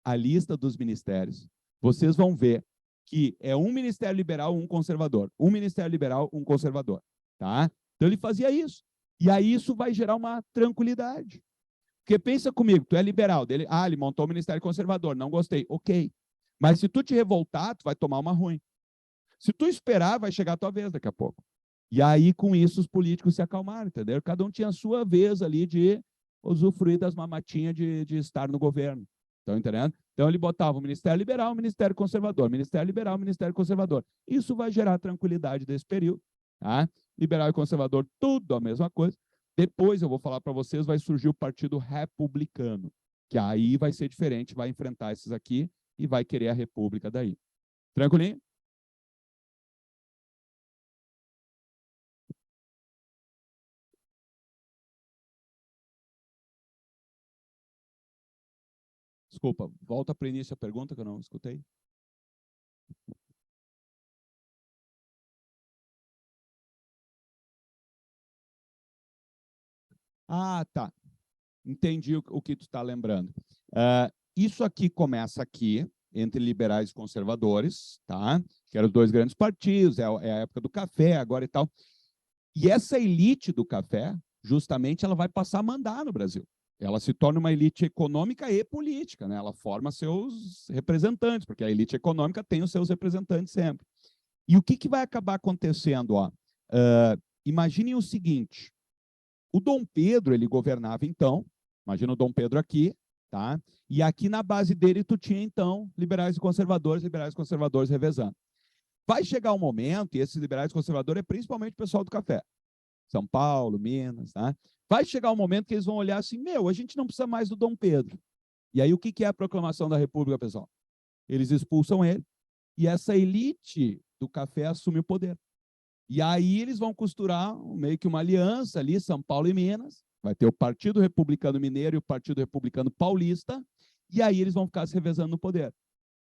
a lista dos ministérios, vocês vão ver que é um ministério liberal, um conservador. Um ministério liberal, um conservador. Tá? Então ele fazia isso. E aí isso vai gerar uma tranquilidade. Porque pensa comigo, tu é liberal, dele, ele montou o ministério conservador, não gostei, ok. Mas se tu te revoltar, tu vai tomar uma ruim. Se tu esperar, vai chegar a tua vez daqui a pouco. E aí, com isso, os políticos se acalmaram, entendeu? Cada um tinha a sua vez ali de usufruir das mamatinhas de estar no governo. Estão entendendo? Então, ele botava o Ministério Liberal, o Ministério Conservador, Ministério Liberal, o Ministério Conservador. Isso vai gerar tranquilidade desse período. Tá? Liberal e conservador, tudo a mesma coisa. Depois, eu vou falar para vocês, vai surgir o Partido Republicano, que aí vai ser diferente, vai enfrentar esses aqui e vai querer a República daí. Tranquilinho? Desculpa, volta para o início a pergunta que eu não escutei. Tá. Entendi o que tu está lembrando. Isso aqui começa aqui, entre liberais e conservadores, tá? Que eram os dois grandes partidos, é a época do café agora e tal. E essa elite do café, justamente, ela vai passar a mandar no Brasil. Ela se torna uma elite econômica e política, né? Ela forma seus representantes, porque a elite econômica tem os seus representantes sempre. E o que vai acabar acontecendo? Imaginem o seguinte, o Dom Pedro, ele governava então, imagina o Dom Pedro aqui, tá? E aqui na base dele tu tinha então liberais e conservadores revezando. Vai chegar um momento, e esses liberais e conservadores é principalmente o pessoal do café, São Paulo, Minas, tá? Vai chegar um momento que eles vão olhar assim, a gente não precisa mais do Dom Pedro. E aí o que é a proclamação da República, pessoal? Eles expulsam ele, e essa elite do café assume o poder. E aí eles vão costurar meio que uma aliança ali, São Paulo e Minas, vai ter o Partido Republicano Mineiro e o Partido Republicano Paulista, e aí eles vão ficar se revezando no poder.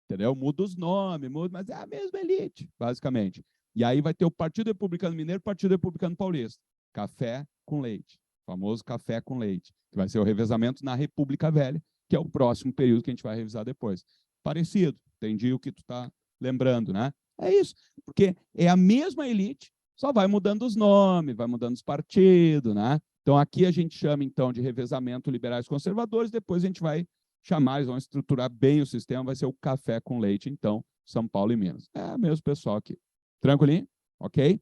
Entendeu? Muda os nomes, mas é a mesma elite, basicamente. E aí vai ter o Partido Republicano Mineiro e o Partido Republicano Paulista. Café com leite. O famoso café com leite. Que vai ser o revezamento na República Velha, que é o próximo período que a gente vai revisar depois. Parecido. Entendi o que tu está lembrando, né? É isso. Porque é a mesma elite, só vai mudando os nomes, vai mudando os partidos, né? Então, aqui a gente chama, então, de revezamento liberais conservadores, depois a gente vai chamar, eles vão estruturar bem o sistema, vai ser o café com leite, então, São Paulo e Minas. É mesmo pessoal aqui. Tranquilinho? Ok?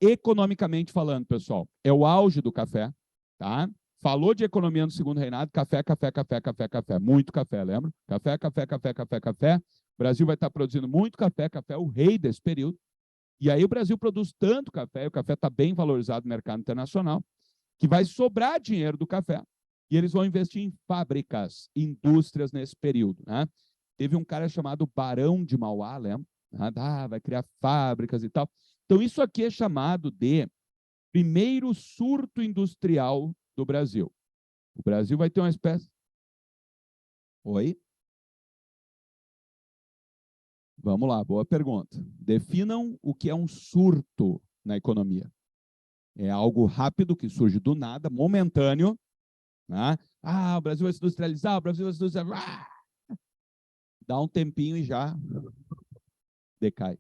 Economicamente falando, pessoal, é o auge do café, tá? Falou de economia no segundo reinado, café, café, café, café, café. Muito café, lembra? Café, café, café, café, café. O Brasil vai estar produzindo muito café, café é o rei desse período. E aí o Brasil produz tanto café, o café está bem valorizado no mercado internacional, que vai sobrar dinheiro do café e eles vão investir em fábricas, indústrias nesse período. Né? Teve um cara chamado Barão de Mauá, lembra? Vai criar fábricas e tal. Então, isso aqui é chamado de primeiro surto industrial do Brasil. O Brasil vai ter uma espécie... Oi? Vamos lá, boa pergunta. Definam o que é um surto na economia. É algo rápido que surge do nada, momentâneo, né? O Brasil vai se industrializar, o Brasil vai se industrializar. Dá um tempinho e já decai.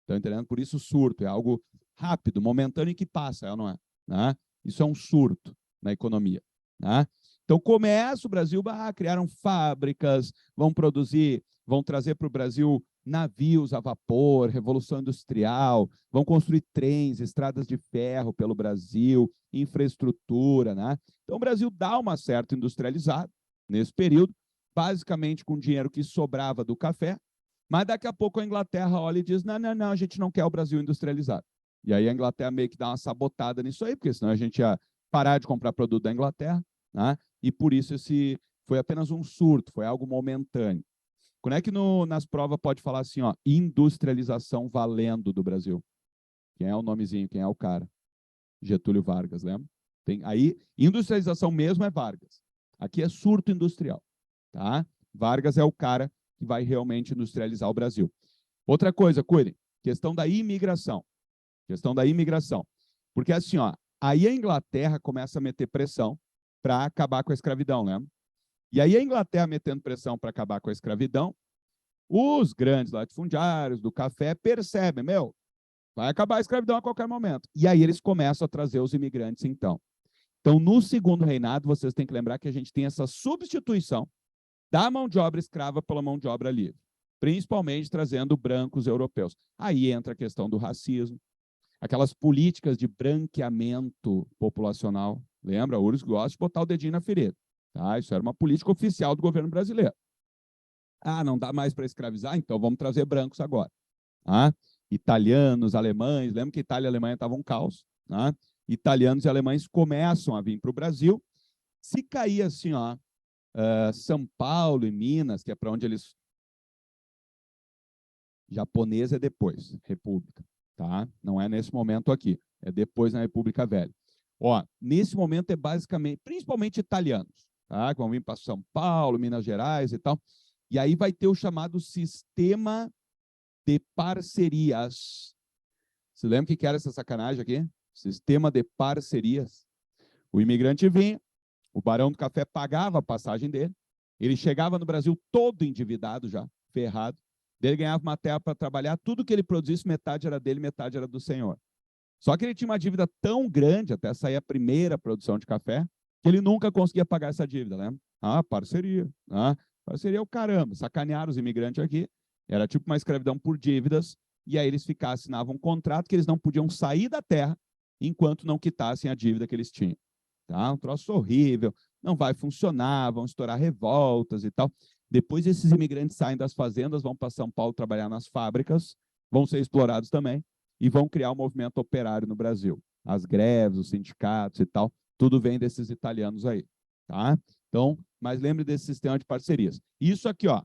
Estão entendendo? Por isso surto, é algo rápido, momentâneo e que passa, não é? Né? Isso é um surto. na economia. Tá? Então, começa o Brasil, criaram fábricas, vão produzir, vão trazer para o Brasil navios a vapor, revolução industrial, vão construir trens, estradas de ferro pelo Brasil, infraestrutura. Né? Então, o Brasil dá uma certa industrializada nesse período, basicamente com dinheiro que sobrava do café, mas daqui a pouco a Inglaterra olha e diz, não, não, não, a gente não quer o Brasil industrializado. E aí a Inglaterra meio que dá uma sabotada nisso aí, porque senão a gente ia parar de comprar produto da Inglaterra, né? E por isso esse foi apenas um surto, foi algo momentâneo. Quando é que nas provas pode falar assim, ó, industrialização valendo do Brasil? Quem é o nomezinho, quem é o cara? Getúlio Vargas, lembra? Aí, industrialização mesmo é Vargas. Aqui é surto industrial, tá? Vargas é o cara que vai realmente industrializar o Brasil. Outra coisa, cuidem, questão da imigração. Questão da imigração. Porque assim, ó, aí a Inglaterra começa a meter pressão para acabar com a escravidão, lembra? E aí a Inglaterra metendo pressão para acabar com a escravidão, os grandes latifundiários do café percebem, vai acabar a escravidão a qualquer momento. E aí eles começam a trazer os imigrantes, então. Então, no segundo reinado, vocês têm que lembrar que a gente tem essa substituição da mão de obra escrava pela mão de obra livre, principalmente trazendo brancos europeus. Aí entra a questão do racismo, aquelas políticas de branqueamento populacional. Lembra? O URSS gosta de botar o dedinho na ferida. Tá? Isso era uma política oficial do governo brasileiro. Não dá mais para escravizar? Então vamos trazer brancos agora. Tá? Italianos, alemães, lembra que Itália e Alemanha estavam um caos? Tá? Italianos e alemães começam a vir para o Brasil. Se cair assim, ó, São Paulo e Minas, que é para onde eles... Japonês é depois, República. Tá? Não é nesse momento aqui, é depois na República Velha. Ó, nesse momento é basicamente, principalmente italianos, tá? Que vão vir para São Paulo, Minas Gerais e tal. E aí vai ter o chamado sistema de parcerias. Você lembra o que era essa sacanagem aqui? Sistema de parcerias. O imigrante vinha, o barão do café pagava a passagem dele, ele chegava no Brasil todo endividado já, ferrado, ele ganhava uma terra para trabalhar, tudo que ele produzisse, metade era dele, metade era do senhor. Só que ele tinha uma dívida tão grande, até sair a primeira produção de café, que ele nunca conseguia pagar essa dívida, lembra? Parceria. Parceria é o caramba. Sacanearam os imigrantes aqui. Era tipo uma escravidão por dívidas, e aí eles assinavam um contrato que eles não podiam sair da terra enquanto não quitassem a dívida que eles tinham. Tá? Um troço horrível, não vai funcionar, vão estourar revoltas e tal. Depois esses imigrantes saem das fazendas, vão para São Paulo trabalhar nas fábricas, vão ser explorados também, e vão criar um movimento operário no Brasil. As greves, os sindicatos e tal, tudo vem desses italianos aí. Tá? Então, mas lembre desse sistema de parcerias. Isso aqui, ó,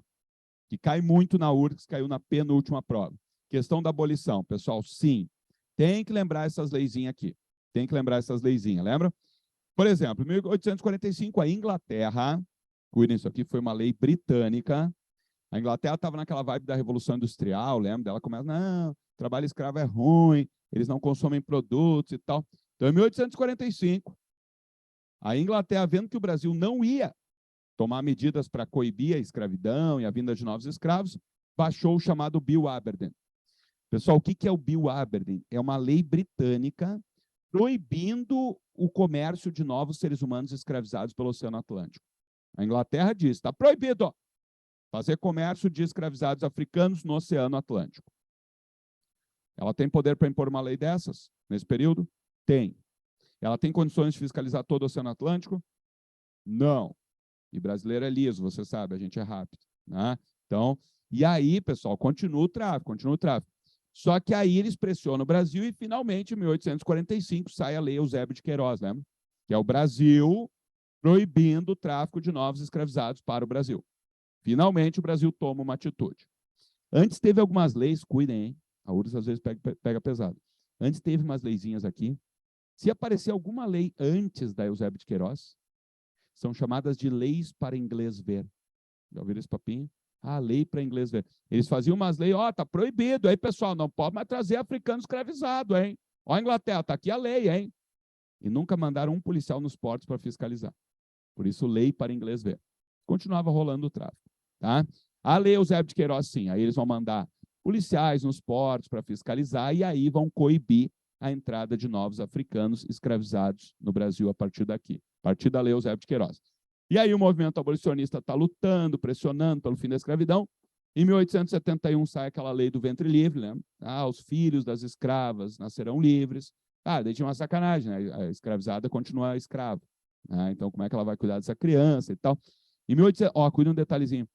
que cai muito na URGS, caiu na penúltima prova. Questão da abolição. Pessoal, sim, tem que lembrar essas leizinhas aqui. Tem que lembrar essas leizinhas, lembra? Por exemplo, em 1845, a Inglaterra, cuidem, isso aqui foi uma lei britânica, a Inglaterra estava naquela vibe da Revolução Industrial, lembra? Ela começa, não, trabalho escravo é ruim, eles não consomem produtos e tal. Então, em 1845, a Inglaterra, vendo que o Brasil não ia tomar medidas para coibir a escravidão e a vinda de novos escravos, baixou o chamado Bill Aberdeen. Pessoal, o que é o Bill Aberdeen? É uma lei britânica proibindo o comércio de novos seres humanos escravizados pelo Oceano Atlântico. A Inglaterra diz, está proibido fazer comércio de escravizados africanos no Oceano Atlântico. Ela tem poder para impor uma lei dessas nesse período? Tem. Ela tem condições de fiscalizar todo o Oceano Atlântico? Não. E brasileiro é liso, você sabe, a gente é rápido. Né? Então, e aí, pessoal, continua o tráfico, continua o tráfico. Só que aí eles pressionam o Brasil e, finalmente, em 1845, sai a Lei Eusébio de Queiroz, lembra? Que é o Brasil proibindo o tráfico de novos escravizados para o Brasil. Finalmente, o Brasil toma uma atitude. Antes teve algumas leis, cuidem, hein? A URSS às vezes pega pesado. Antes teve umas leizinhas aqui. Se aparecer alguma lei antes da Eusébio de Queiroz, são chamadas de leis para inglês ver. Já ouviram esse papinho? Lei para inglês ver. Eles faziam umas leis, tá proibido, aí, pessoal, não pode mais trazer africano escravizado, hein? Inglaterra, tá aqui a lei, hein? E nunca mandaram um policial nos portos para fiscalizar. Por isso, lei para inglês ver. Continuava rolando o tráfico, tá? A lei Eusébio de Queiroz, sim, aí eles vão mandar policiais nos portos para fiscalizar e aí vão coibir a entrada de novos africanos escravizados no Brasil a partir daqui, a partir da Lei Eusébio de Queiroz. E aí o movimento abolicionista está lutando, pressionando pelo fim da escravidão. Em 1871 sai aquela lei do ventre livre, né? Os filhos das escravas nascerão livres. Daí tinha uma sacanagem, né? A escravizada continua escrava. Então, como é que ela vai cuidar dessa criança e tal? Em 1800, cuida um detalhezinho.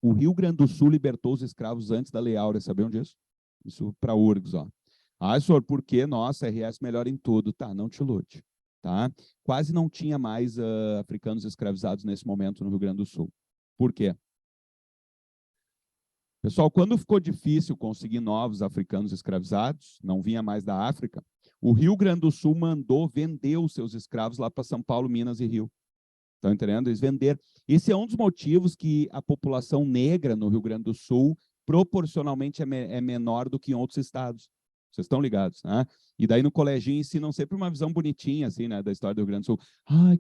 O Rio Grande do Sul libertou os escravos antes da Lei Áurea, sabiam disso? Isso para URGS, ó. Senhor, por quê? Nossa, RS melhora em tudo. Tá, não te ilude. Tá? Quase não tinha mais africanos escravizados nesse momento no Rio Grande do Sul. Por quê? Pessoal, quando ficou difícil conseguir novos africanos escravizados, não vinha mais da África, o Rio Grande do Sul mandou vender os seus escravos lá para São Paulo, Minas e Rio. Estão entendendo? Eles venderam. Esse é um dos motivos que a população negra no Rio Grande do Sul proporcionalmente é menor do que em outros estados. Vocês estão ligados, né? E daí no coleginho ensinam sempre uma visão bonitinha, assim, né, da história do Rio Grande do Sul.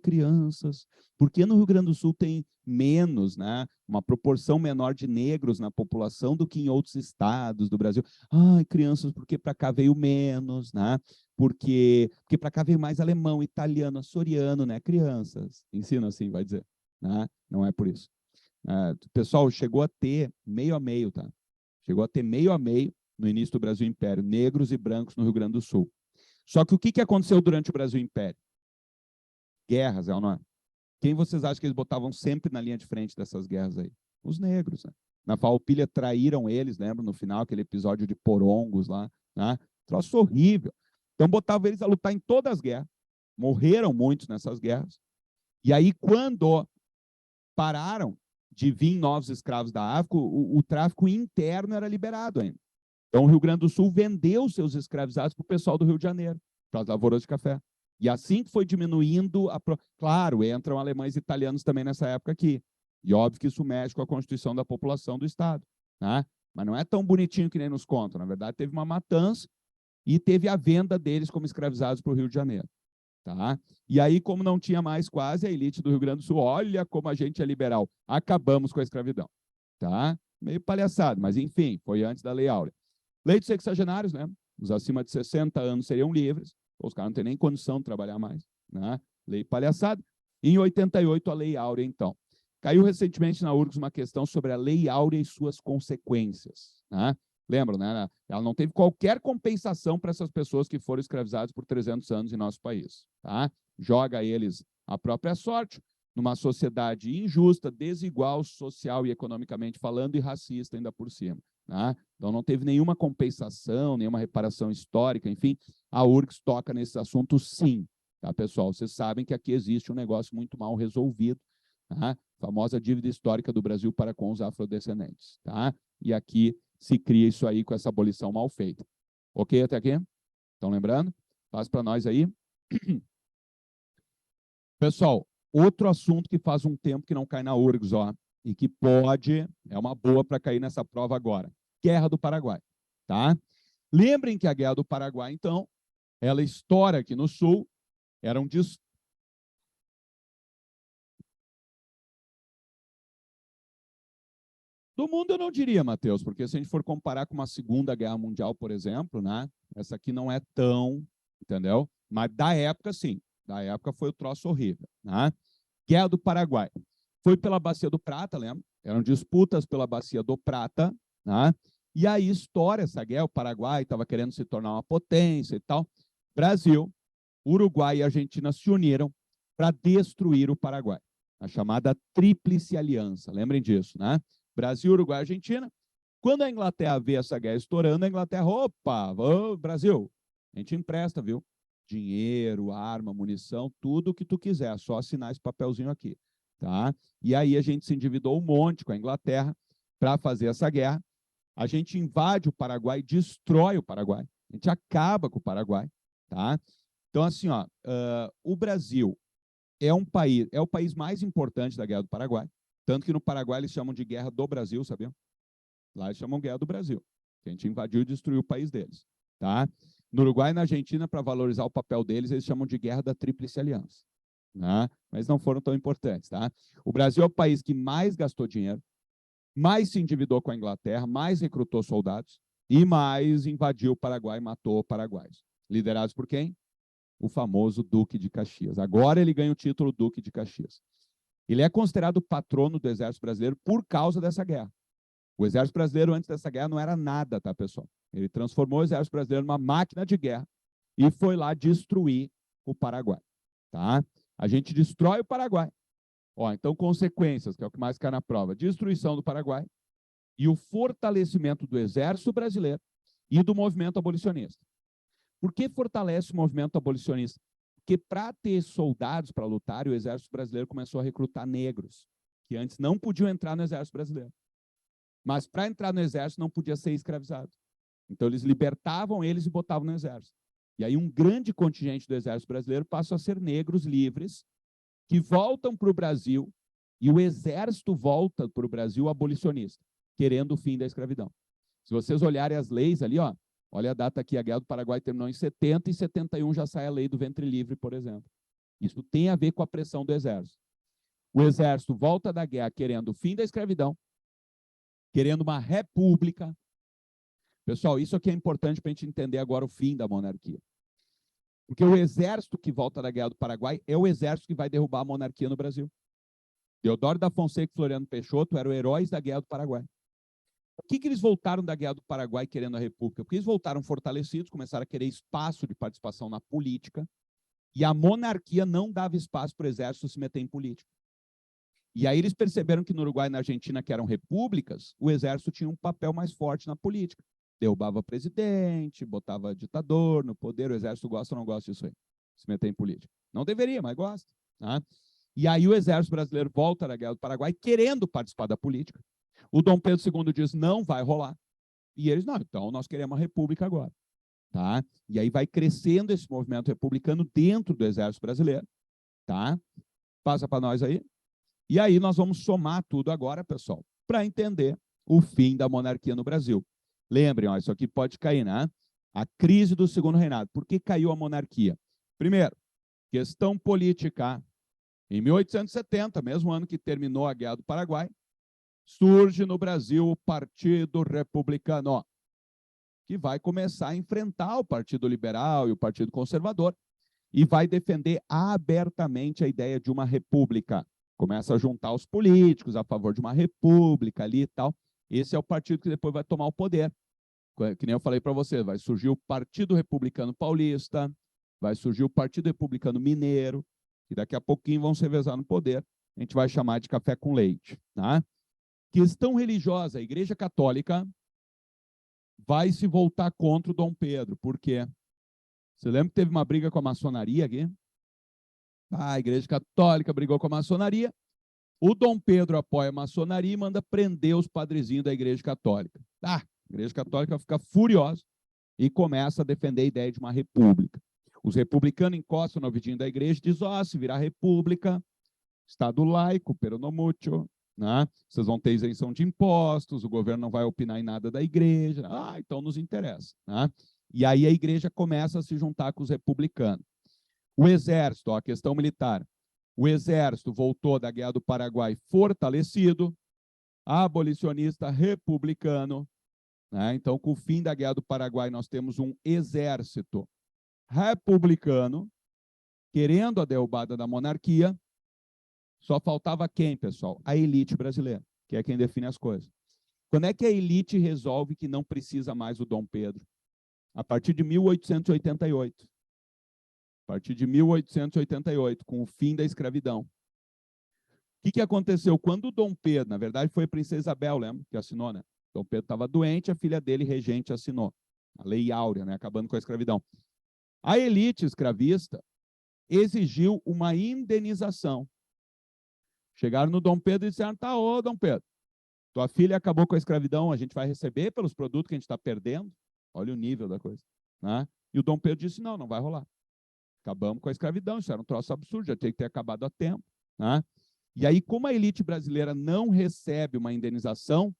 Crianças, por que no Rio Grande do Sul tem menos, né, uma proporção menor de negros na população do que em outros estados do Brasil? Crianças, porque para cá veio menos, né? Porque para cá veio mais alemão, italiano, açoriano, né? Crianças, ensina assim, vai dizer, né? Não é por isso. Pessoal, chegou a ter meio a meio, tá? Chegou a ter meio a meio no início do Brasil Império, negros e brancos no Rio Grande do Sul. Só que o que aconteceu durante o Brasil Império? Guerras, é ou não é? Quem vocês acham que eles botavam sempre na linha de frente dessas guerras aí? Os negros, né? Na Farroupilha traíram eles, lembra? No final, aquele episódio de Porongos lá, né? Troço horrível. Então, botavam eles a lutar em todas as guerras. Morreram muitos nessas guerras. E aí, quando pararam de vir novos escravos da África, o tráfico interno era liberado ainda. Então, o Rio Grande do Sul vendeu seus escravizados para o pessoal do Rio de Janeiro, para as lavouras de café. E assim que foi diminuindo, claro, entram alemães e italianos também nessa época aqui. E óbvio que isso mexe com a constituição da população do Estado. Né? Mas não é tão bonitinho que nem nos contam. Na verdade, teve uma matança e teve a venda deles como escravizados para o Rio de Janeiro. Tá? E aí, como não tinha mais quase a elite do Rio Grande do Sul, olha como a gente é liberal. Acabamos com a escravidão. Tá? Meio palhaçado, mas enfim, foi antes da Lei Áurea. Lei dos sexagenários, né? Os acima de 60 anos seriam livres, os caras não têm nem condição de trabalhar mais. Né? Lei palhaçada. Em 88, a Lei Áurea, então. Caiu recentemente na URGS uma questão sobre a Lei Áurea e suas consequências. Né? Lembram, né? Ela não teve qualquer compensação para essas pessoas que foram escravizadas por 300 anos em nosso país. Tá? Joga eles a própria sorte numa sociedade injusta, desigual, social e economicamente falando, e racista ainda por cima. Né? Então, não teve nenhuma compensação, nenhuma reparação histórica, enfim, a URGS toca nesse assunto sim. Tá, pessoal? Vocês sabem que aqui existe um negócio muito mal resolvido, tá? A famosa dívida histórica do Brasil para com os afrodescendentes. Tá? E aqui se cria isso aí com essa abolição mal feita. Ok até aqui? Estão lembrando? Faz para nós aí. Pessoal, outro assunto que faz um tempo que não cai na URGS, ó, e que pode, é uma boa para cair nessa prova agora. Guerra do Paraguai. Tá? Lembrem que a Guerra do Paraguai, então, ela estoura aqui no Sul, era um do mundo eu não diria, Matheus, porque se a gente for comparar com uma Segunda Guerra Mundial, por exemplo, né, essa aqui não é tão, entendeu? Mas da época, sim. Da época foi o troço horrível. Né? Guerra do Paraguai. Foi pela Bacia do Prata, lembra? Eram disputas pela Bacia do Prata, né? E aí estoura essa guerra, o Paraguai estava querendo se tornar uma potência e tal. Brasil, Uruguai e Argentina se uniram para destruir o Paraguai. A chamada Tríplice Aliança. Lembrem disso, né? Brasil, Uruguai e Argentina. Quando a Inglaterra vê essa guerra estourando, a Inglaterra, opa, Brasil, a gente empresta, viu? Dinheiro, arma, munição, tudo o que tu quiser, só assinar esse papelzinho aqui. Tá? E aí a gente se endividou um monte com a Inglaterra para fazer essa guerra. A gente invade o Paraguai, destrói o Paraguai. A gente acaba com o Paraguai. Tá? Então, assim, ó, o Brasil é o país mais importante da Guerra do Paraguai. Tanto que no Paraguai eles chamam de Guerra do Brasil, sabiam? Lá eles chamam Guerra do Brasil. Que a gente invadiu e destruiu o país deles. Tá? No Uruguai e na Argentina, para valorizar o papel deles, eles chamam de Guerra da Tríplice Aliança. Né? Mas não foram tão importantes. Tá? O Brasil é o país que mais gastou dinheiro, mais se endividou com a Inglaterra, mais recrutou soldados e mais invadiu o Paraguai e matou paraguaios. liderados por quem? O famoso Duque de Caxias. Agora ele ganha o título Duque de Caxias. Ele é considerado patrono do Exército Brasileiro por causa dessa guerra. O Exército Brasileiro, antes dessa guerra, não era nada, tá, pessoal? Ele transformou o Exército Brasileiro numa máquina de guerra e foi lá destruir o Paraguai, tá? A gente destrói o Paraguai. Ó, então, consequências, que é o que mais cai na prova. Destruição do Paraguai e o fortalecimento do Exército Brasileiro e do movimento abolicionista. Por que fortalece o movimento abolicionista? Porque para ter soldados para lutar, o Exército Brasileiro começou a recrutar negros, que antes não podiam entrar no Exército Brasileiro. Mas para entrar no Exército não podia ser escravizado. Então eles libertavam eles e botavam no Exército. E aí um grande contingente do Exército Brasileiro passa a ser negros livres, que voltam para o Brasil, e o Exército volta para o Brasil abolicionista, querendo o fim da escravidão. Se vocês olharem as leis ali, ó, olha a data aqui, a Guerra do Paraguai terminou em 70, e em 71 já sai a lei do ventre livre, por exemplo. Isso tem a ver com a pressão do Exército. O Exército volta da guerra querendo o fim da escravidão, querendo uma república. Pessoal, isso aqui é importante para a gente entender agora o fim da monarquia. Porque o exército que volta da Guerra do Paraguai é o exército que vai derrubar a monarquia no Brasil. Deodoro da Fonseca e Floriano Peixoto eram heróis da Guerra do Paraguai. Por que eles voltaram da Guerra do Paraguai querendo a república? Porque eles voltaram fortalecidos, começaram a querer espaço de participação na política, e a monarquia não dava espaço para o exército se meter em política. E aí eles perceberam que no Uruguai e na Argentina, que eram repúblicas, o exército tinha um papel mais forte na política. Derrubava presidente, botava ditador no poder. O exército gosta ou não gosta disso aí? Se meter em política. Não deveria, mas gosta. Tá? E aí o exército brasileiro volta da Guerra do Paraguai querendo participar da política. O Dom Pedro II diz, não vai rolar. E eles, não, então nós queremos uma república agora. Tá? E aí vai crescendo esse movimento republicano dentro do exército brasileiro. Tá? Passa para nós aí. E aí nós vamos somar tudo agora, pessoal, para entender o fim da monarquia no Brasil. Lembrem, ó, isso aqui pode cair, né? A crise do segundo reinado. Por que caiu a monarquia? Primeiro, questão política. Em 1870, mesmo ano que terminou a Guerra do Paraguai, surge no Brasil o Partido Republicano, que vai começar a enfrentar o Partido Liberal e o Partido Conservador e vai defender abertamente a ideia de uma república. Começa a juntar os políticos a favor de uma república ali e tal. Esse é o partido que depois vai tomar o poder. Que nem eu falei para você, vai surgir o Partido Republicano Paulista, vai surgir o Partido Republicano Mineiro, que daqui a pouquinho vão se revezar no poder. A gente vai chamar de café com leite. Tá? Questão religiosa, a Igreja Católica vai se voltar contra o Dom Pedro. Por quê? Você lembra que teve uma briga com a maçonaria aqui? A Igreja Católica brigou com a maçonaria. O Dom Pedro apoia a maçonaria e manda prender os padrezinhos da Igreja Católica. A Igreja Católica fica furiosa e começa a defender a ideia de uma república. Os republicanos encostam no ouvidinho da igreja e dizem, ó, se virar república, Estado laico, peronomútil, né? Vocês vão ter isenção de impostos, o governo não vai opinar em nada da igreja. Então nos interessa. Né? E aí a igreja começa a se juntar com os republicanos. O exército, ó, a questão militar. O exército voltou da Guerra do Paraguai fortalecido, abolicionista republicano. Né? Então, com o fim da Guerra do Paraguai, nós temos um exército republicano querendo a derrubada da monarquia. Só faltava quem, pessoal? A elite brasileira, que é quem define as coisas. Quando é que a elite resolve que não precisa mais do Dom Pedro? A partir de 1888. A partir de 1888, com o fim da escravidão. O que aconteceu? Quando o Dom Pedro, na verdade foi a princesa Isabel, lembra? Que assinou, né? Dom Pedro estava doente, a filha dele, regente, assinou. A Lei Áurea, né? Acabando com a escravidão. A elite escravista exigiu uma indenização. Chegaram no Dom Pedro e disseram, tá, ô Dom Pedro, tua filha acabou com a escravidão, a gente vai receber pelos produtos que a gente está perdendo? Olha o nível da coisa. Né? E o Dom Pedro disse, não, não vai rolar. Acabamos com a escravidão, isso era um troço absurdo, já tinha que ter acabado a tempo. Né? E aí, como a elite brasileira não recebe uma indenização,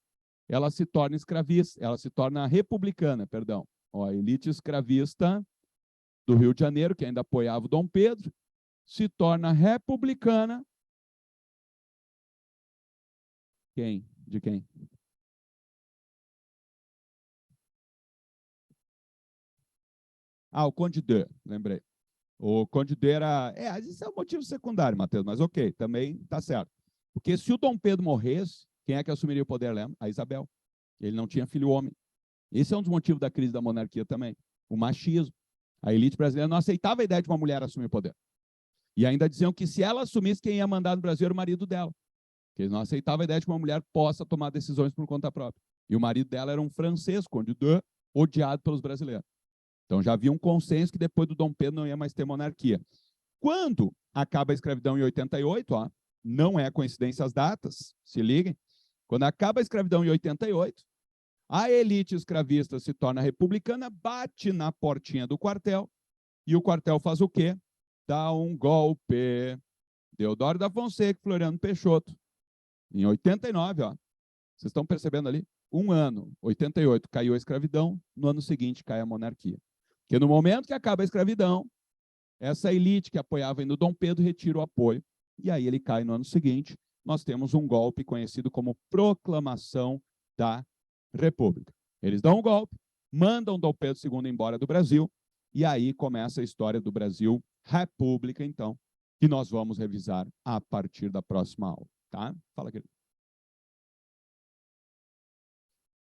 ela se torna escravista, ela se torna republicana, perdão. Ó, a elite escravista do Rio de Janeiro, que ainda apoiava o Dom Pedro, se torna republicana. Quem? De quem? Ah, o Conde de, lembrei. O Conde de era... isso é um motivo secundário, Matheus, mas ok, também está certo. Porque se o Dom Pedro morresse, quem é que assumiria o poder, lembra? A Isabel. Ele não tinha filho homem. Esse é um dos motivos da crise da monarquia também. O machismo. A elite brasileira não aceitava a ideia de uma mulher assumir o poder. E ainda diziam que se ela assumisse, quem ia mandar no Brasil era o marido dela. Que eles não aceitavam a ideia de que uma mulher possa tomar decisões por conta própria. E o marido dela era um francês, Conde de, odiado pelos brasileiros. Então já havia um consenso que depois do Dom Pedro não ia mais ter monarquia. Quando acaba a escravidão em 88, ó, não é coincidência as datas, se liguem. Quando acaba a escravidão em 88, a elite escravista se torna republicana, bate na portinha do quartel, e o quartel faz o quê? Dá um golpe. Deodoro da Fonseca e Floriano Peixoto. Em 89, ó, vocês estão percebendo ali? Um ano, 88, caiu a escravidão, no ano seguinte cai a monarquia. Porque no momento que acaba a escravidão, essa elite que apoiava ainda o Dom Pedro retira o apoio, e aí ele cai no ano seguinte. Nós temos um golpe conhecido como Proclamação da República. Eles dão um golpe, mandam Dom Pedro II embora do Brasil, e aí começa a história do Brasil República, então, que nós vamos revisar a partir da próxima aula. Tá? Fala, querido.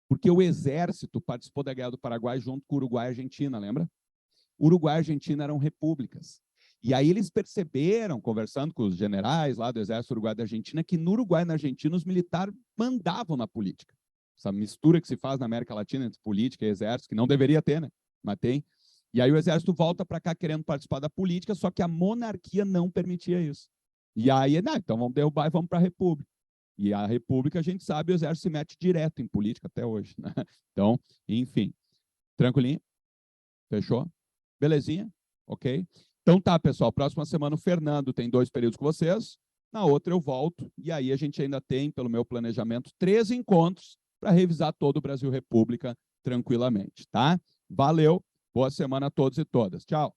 Porque o exército participou da Guerra do Paraguai junto com o Uruguai e a Argentina, lembra? Uruguai e Argentina eram repúblicas. E aí eles perceberam, conversando com os generais lá do Exército Uruguai e da Argentina, que no Uruguai e na Argentina os militares mandavam na política. Essa mistura que se faz na América Latina entre política e exército, que não deveria ter, né? Mas tem. E aí o exército volta para cá querendo participar da política, só que a monarquia não permitia isso. E aí, não, então vamos derrubar e vamos para a república. E a república, a gente sabe, o exército se mete direto em política até hoje, né? Então, enfim. Tranquilinho? Fechou? Belezinha? Ok? Então tá, pessoal. Próxima semana o Fernando tem 2 períodos com vocês. Na outra eu volto. E aí a gente ainda tem, pelo meu planejamento, 13 encontros para revisar todo o Brasil República tranquilamente, tá? Valeu. Boa semana a todos e todas. Tchau.